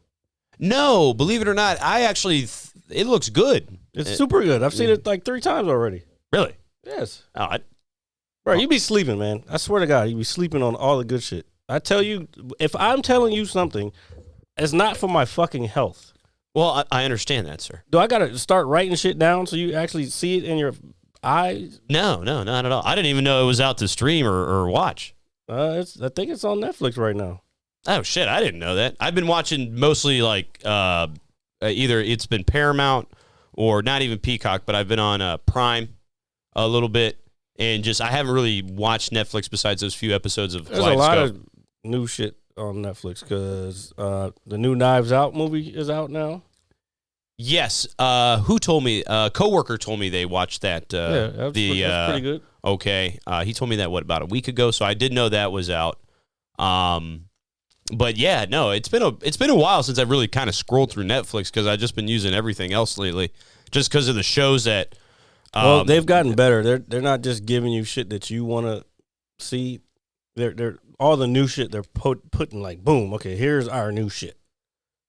No, believe it or not, I actually it looks good. It's super good. I've seen it like 3 times already. Really? Yes. Oh, Bro, you be sleeping, man. I swear to God, you be sleeping on all the good shit. I tell you, if I'm telling you something, it's not for my fucking health. Well, I understand that, sir. Do I got to start writing shit down so you actually see it in your eyes? No, not at all. I didn't even know it was out to stream or watch. I think it's on Netflix right now. Oh, shit. I didn't know that. I've been watching mostly like either it's been Paramount or not even Peacock, but I've been on Prime a little bit. And I haven't really watched Netflix besides those few episodes of There's a lot of new shit on Netflix because the new Knives Out movie is out now. Yes. Who told me? A coworker told me they watched that. That's pretty good. Okay. He told me that, about a week ago, so I did know that was out. But yeah, no, it's been a while since I've really kind of scrolled through Netflix because I've just been using everything else lately, just because of the shows that. Well, they've gotten better. They're not just giving you shit that you want to see. They're all the new shit they're putting like boom. Okay, here's our new shit,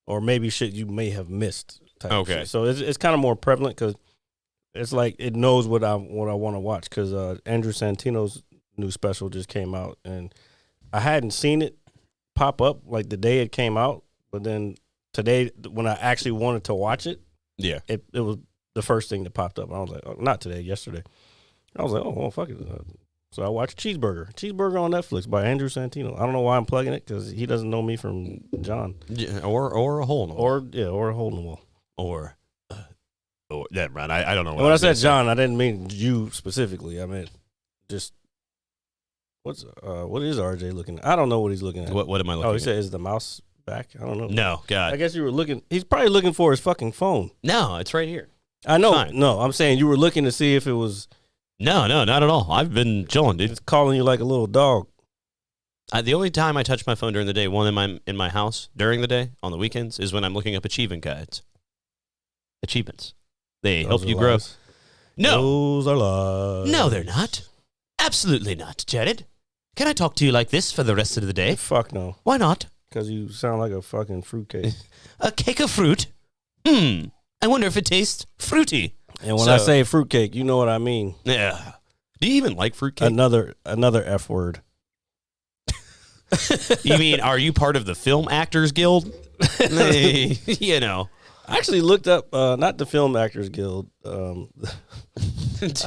or maybe shit you may have missed. Type of shit. So it's kind of more prevalent because it's like it knows what I want to watch because Andrew Santino's new special just came out and I hadn't seen it pop up like the day it came out, but then today when I actually wanted to watch it, it was the first thing that popped up. I was like, oh, not today, yesterday. I was like, oh, well, fuck it. So I watched Cheeseburger on Netflix by Andrew Santino. I don't know why I'm plugging it because he doesn't know me from John. Yeah, or a hole in the wall. Or a hole in the wall. Or yeah, Ron, I don't know. When I said John, I didn't mean you specifically. I meant just what is RJ looking at? I don't know what he's looking at. What am I looking at? Oh, he said, is the mouse back? I don't know. No, God. I guess you were looking. He's probably looking for his fucking phone. No, it's right here. I know. Fine. No, I'm saying you were looking to see if it was. No, not at all. I've been chilling, dude. It's calling you like a little dog. The only time I touch my phone during the day, in my house during the day on the weekends, is when I'm looking up achievement guides. Achievements. They help you grow. No. Those are lies. No, they're not. Absolutely not, Jared. Can I talk to you like this for the rest of the day? Fuck no. Why not? Because you sound like a fucking fruitcake. A cake of fruit? I wonder if it tastes fruity. And when I say fruitcake, you know what I mean. Yeah. Do you even like fruitcake? Another F word. You mean, are you part of the Film Actors Guild? You know. I actually looked up, not the Film Actors Guild. I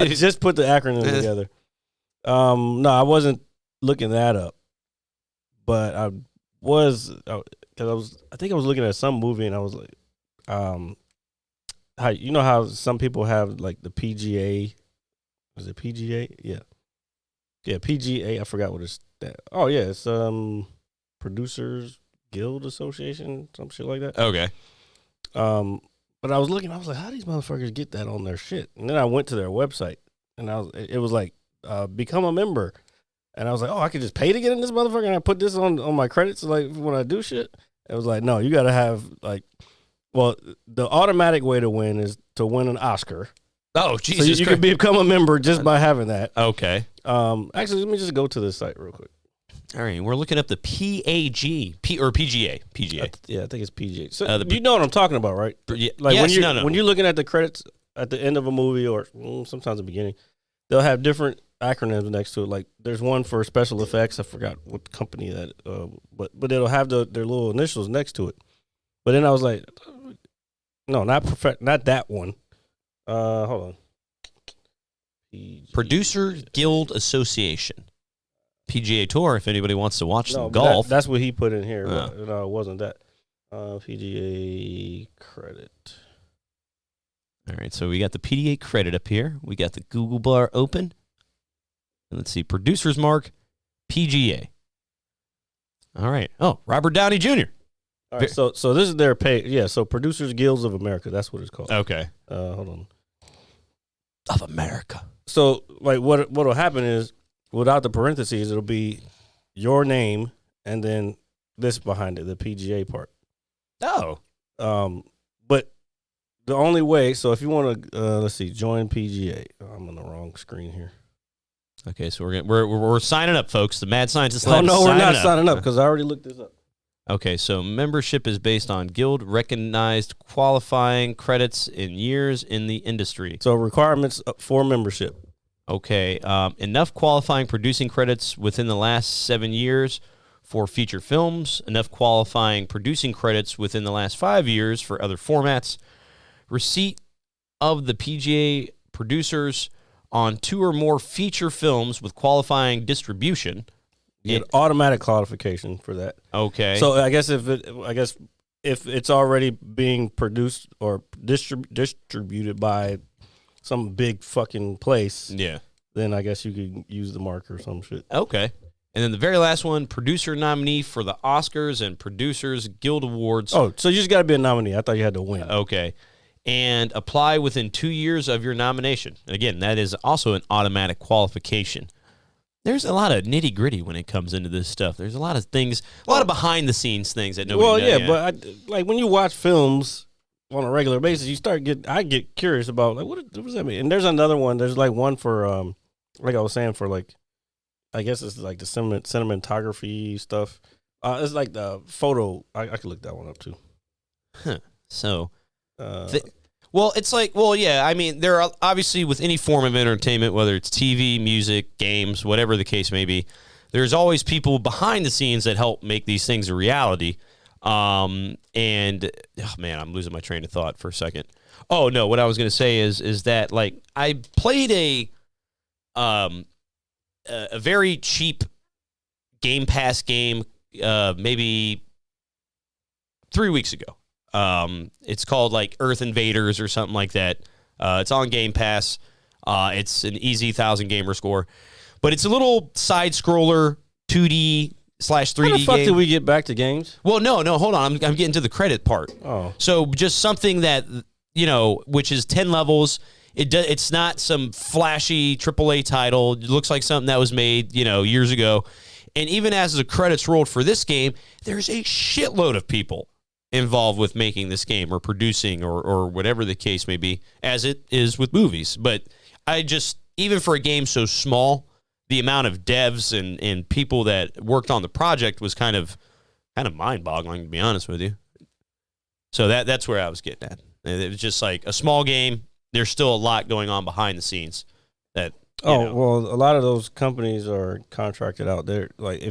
just put the acronym together. No, I wasn't looking that up. But I was, because I think I was looking at some movie and I was like, how you know how some people have like the PGA? Is it PGA? Yeah, PGA. I forgot what it's. Oh yeah, it's producers Guild Association, some shit like that. Okay. But I was looking, I was like, how do these motherfuckers get that on their shit? And then I went to their website, and it was like, become a member. And I was like, oh, I could just pay to get in this motherfucker, and I put this on my credits like when I do shit. It was like, no, you got to have like, well, the automatic way to win is to win an Oscar. Oh, Jesus! So you can become a member just by having that. Okay. Actually, let me just go to this site real quick. All right, we're looking up the PGA. Yeah, I think it's PGA. So The- you know what I'm talking about, right? Like yes, when you're looking at the credits at the end of a movie or sometimes the beginning, they'll have different acronyms next to it. Like there's one for special effects. I forgot what company that, but it'll have their little initials next to it. But then I was like, no, not that one. Hold on. Producer Guild Association. PGA Tour, if anybody wants to watch some No, golf. that's what he put in here. Oh. But, no, it wasn't that. PGA credit. All right, so we got the PDA credit up here. We got the Google bar open. And let's see, Producer's Mark, PGA. All right. Oh, Robert Downey Jr. All right, so this is their page. Yeah, so Producers Guilds of America. That's what it's called. Okay. Hold on. Of America. So, like, what'll happen is, without the parentheses, it'll be your name and then this behind it, the PGA part. Oh. But the only way, so if you want to, let's see, join PGA. I'm on the wrong screen here. Okay, so we're signing up, folks. The Mad Scientist Oh, Lab. no, is we're not signing up because I already looked this up. Okay, so membership is based on guild recognized qualifying credits in years in the industry. So requirements for membership. Okay, enough qualifying producing credits within the last 7 years for feature films, enough qualifying producing credits within the last 5 years for other formats, receipt of the PGA producers on 2 or more feature films with qualifying distribution. You get automatic qualification for that. Okay. So I guess if it's already being produced or distributed by some big fucking place, yeah. then I guess you could use the mark or some shit. Okay. And then the very last one, producer nominee for the Oscars and Producers Guild Awards. Oh, so you just got to be a nominee. I thought you had to win. Okay. And apply within 2 years of your nomination. Again, that is also an automatic qualification. There's a lot of nitty gritty when it comes into this stuff. There's a lot of things, a lot of behind the scenes things that nobody knows. Well, yeah, but like when you watch films on a regular basis, I get curious about like what does that mean? And there's another one. There's like one for like I was saying for like, I guess it's like the cinematography stuff. It's like the photo. I could look that one up too. Huh. So, it's like, yeah, I mean, there are obviously with any form of entertainment, whether it's TV, music, games, whatever the case may be, there's always people behind the scenes that help make these things a reality. And oh man, I'm losing my train of thought for a second. Oh no, what I was going to say is that like I played a very cheap Game Pass game maybe 3 weeks ago. It's called like Earth Invaders or something like that. It's on Game Pass. It's an easy 1,000 gamer score, but it's a little side scroller 2D/3D How the fuck game. did we get back to games? Well, no, hold on. I'm getting to the credit part. Oh, So just something that, which is 10 levels. It's not some flashy AAA title. It looks like something that was made, years ago. And even as the credits rolled for this game, there's a shitload of people involved with making this game or producing or whatever the case may be, as it is with movies. But even for a game so small, the amount of devs and people that worked on the project was kind of mind-boggling, to be honest with you. So that's where I was getting at. It was just like a small game. There's still a lot going on behind the scenes that. Well, a lot of those companies are contracted out there. Like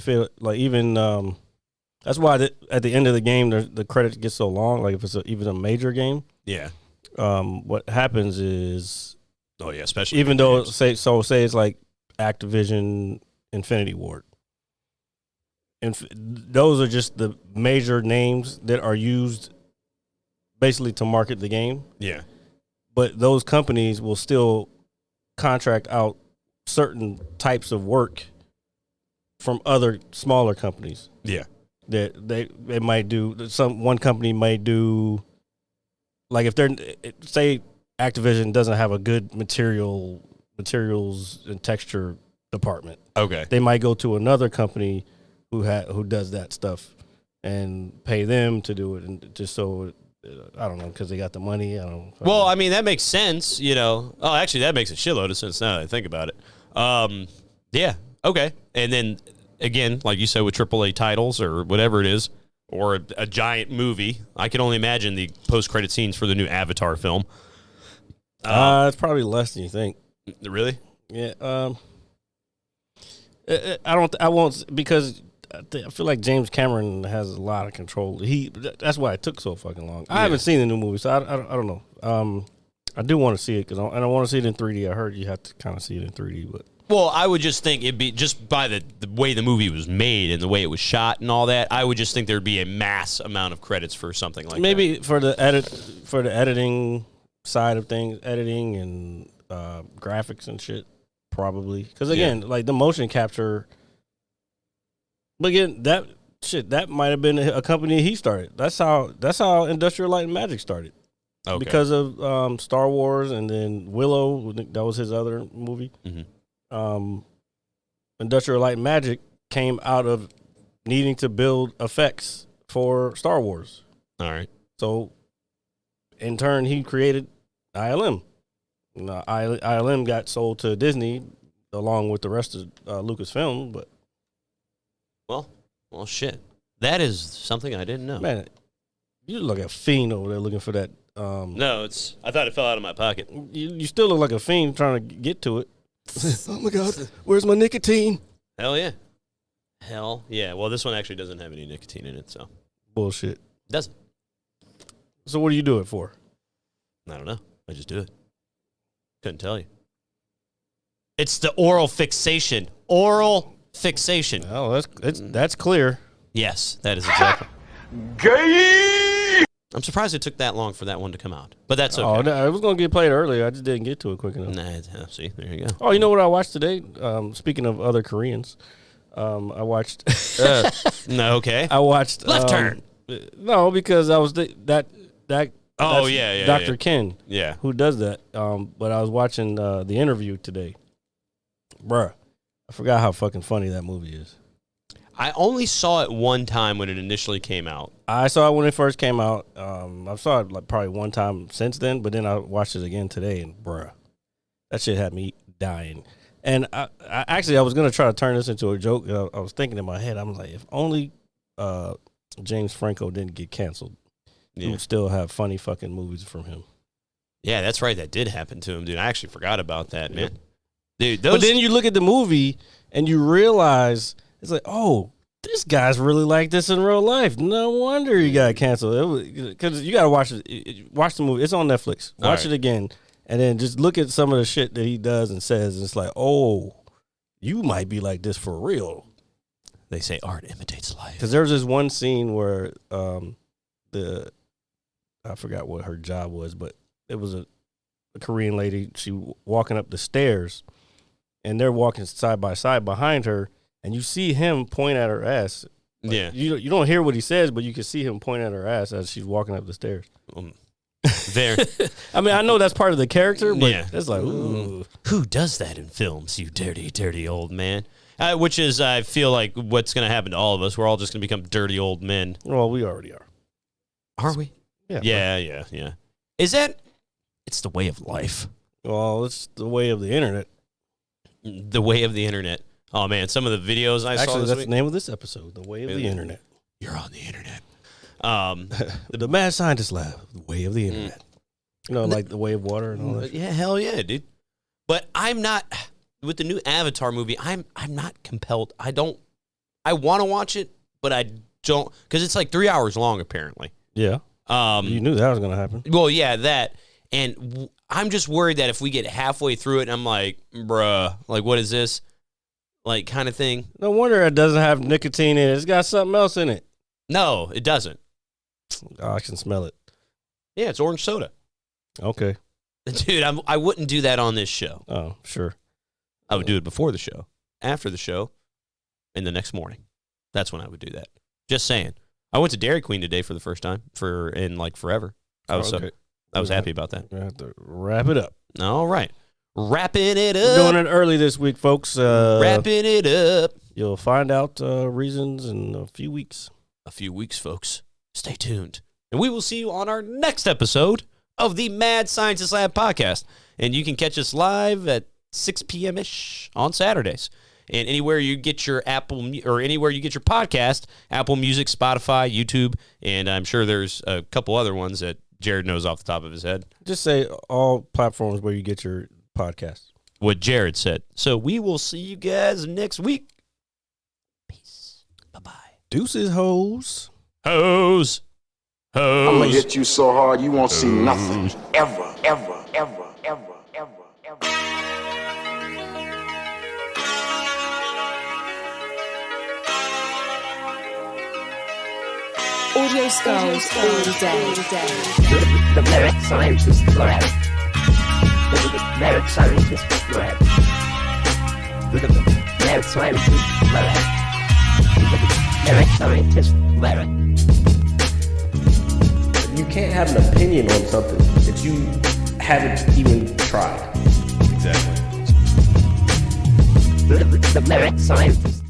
that's why at the end of the game, the credits get so long. Like if it's even a major game, Yeah. What happens is, Oh yeah, especially even though say it's like Activision Infinity Ward, and those are just the major names that are used basically to market the game. Yeah. But those companies will still contract out certain types of work from other smaller companies Yeah. that they might do one company might do, like if they're say Activision doesn't have a good materials and texture department. Okay. They might go to another company who does that stuff and pay them to do it, and just so I don't know, because they got the money. I don't know. Well, I mean, that makes sense, you know. Oh, actually, that makes a shitload of sense now that I think about it. Yeah, okay. And then, again, like you said, with AAA titles or whatever it is, or a giant movie, I can only imagine the post-credit scenes for the new Avatar film. It's probably less than you think. Really? Yeah. I won't, because I feel like James Cameron has a lot of control. That's why it took so fucking long. I haven't seen the new movie, so I don't know. I do want to see it, and I want to see it in 3D. I heard you have to kind of see it in 3D, but Well, I would just think it'd be just by the way the movie was made and the way it was shot and all that. I would just think there'd be a mass amount of credits for something like maybe that. for the editing side of things, editing and graphics and shit, probably. Because again, like the motion capture. But again, that might have been a company he started. That's how Industrial Light and Magic started. Okay. Because of Star Wars, and then Willow, that was his other movie. Mm-hmm. Industrial Light and Magic came out of needing to build effects for Star Wars. All right. So, in turn, he created ILM. ILM got sold to Disney along with the rest of Lucasfilm, but Well, shit. That is something I didn't know. man, you look like a fiend over there looking for that. No, I thought it fell out of my pocket. You still look like a fiend trying to get to it. Oh my God, where's my nicotine? Hell yeah. Hell yeah. Well, this one actually doesn't have any nicotine in it, so. Bullshit. Doesn't. So what do you do it for? I don't know. I just do it. Couldn't tell you. It's the oral fixation. Oral fixation. Oh, that's clear. Yes, that is exactly. Gay! I'm surprised it took that long for that one to come out, but that's okay. Oh, no, it was gonna get played earlier. I just didn't get to it quick enough. Nah, see, there you go. Oh, you know what I watched today? Speaking of other Koreans, I watched. No, okay. I watched Left Turn. No, because I was that. Oh, that's yeah, Dr. yeah. Ken, Yeah. who does that. But I was watching the interview today. Bruh, I forgot how fucking funny that movie is. I only saw it one time when it initially came out. I saw it when it first came out. I saw it like probably one time since then, but then I watched it again today, and bruh, that shit had me dying. And I was gonna try to turn this into a joke. I was thinking in my head, I'm like, if only James Franco didn't get canceled, we would still have funny fucking movies from him. Yeah, that's right. That did happen to him, dude. I actually forgot about that, man. Dude, But then you look at the movie and you realize it's like, oh, this guy's really like this in real life. No wonder he got canceled. Because you got to watch it. Watch the movie. It's on Netflix. Watch it again. And then just look at some of the shit that he does and says. And it's like, oh, you might be like this for real. They say art imitates life. Because there's this one scene where I forgot what her job was, but it was a Korean lady. She walking up the stairs, and they're walking side by side behind her, and you see him point at her ass. Like, Yeah. You don't hear what he says, but you can see him point at her ass as she's walking up the stairs. There. I mean, I know that's part of the character, but Yeah. it's like, ooh. Who does that in films, you dirty, dirty old man? Which is, I feel like, what's going to happen to all of us. We're all just going to become dirty old men. Well, we already are. Are we? Yeah. Yeah. Is that? It's the way of life. Well, it's the way of the internet. The way of the internet. Oh, man, some of the videos I saw Actually, this that's week. the name of this episode, The Way of the Internet. You're on the internet. The Mad Scientist Lab, The Way of the Internet. You know, like The Way of Water and all that. Yeah, hell yeah, dude. But I'm not, with the new Avatar movie, I'm not compelled. I want to watch it, but I don't, because it's like 3 hours long, apparently. Yeah. You knew that was going to happen. Well, yeah, that. And I'm just worried that if we get halfway through it and I'm like, bruh, like, what is this? Like, kind of thing. No wonder it doesn't have nicotine in it. It's got something else in it. No, it doesn't. Oh, I can smell it. Yeah, it's orange soda. Okay. Dude, I wouldn't do that on this show. Oh, sure. I would do it before the show, after the show, and the next morning. That's when I would do that. Just saying. I went to Dairy Queen today for the first time in like forever. I was happy about that. We have to wrap it up. All right. Wrapping it up. We're doing it early this week, folks. Wrapping it up. You'll find out reasons in a few weeks. A few weeks, folks. Stay tuned. And we will see you on our next episode of the Mad Scientist Lab podcast. And you can catch us live at 6 p.m.-ish on Saturdays. And anywhere you get your anywhere you get your podcast, Apple Music, Spotify, YouTube, and I'm sure there's a couple other ones that Jared knows off the top of his head. Just say all platforms where you get your podcast. What Jared said. So we will see you guys next week. Peace. Bye-bye. Deuces, hoes. Hose. Hose. I'm gonna hit you so hard you won't see nothing. Ever, ever, ever, ever, ever, ever. Audio skulls all day. The Merit Scientist Lab. The Merit Scientist Lab. The Merit Scientist Lab. The Merit Scientist Lab. You can't have an opinion on something that you haven't even tried. Exactly. The Merit Scientist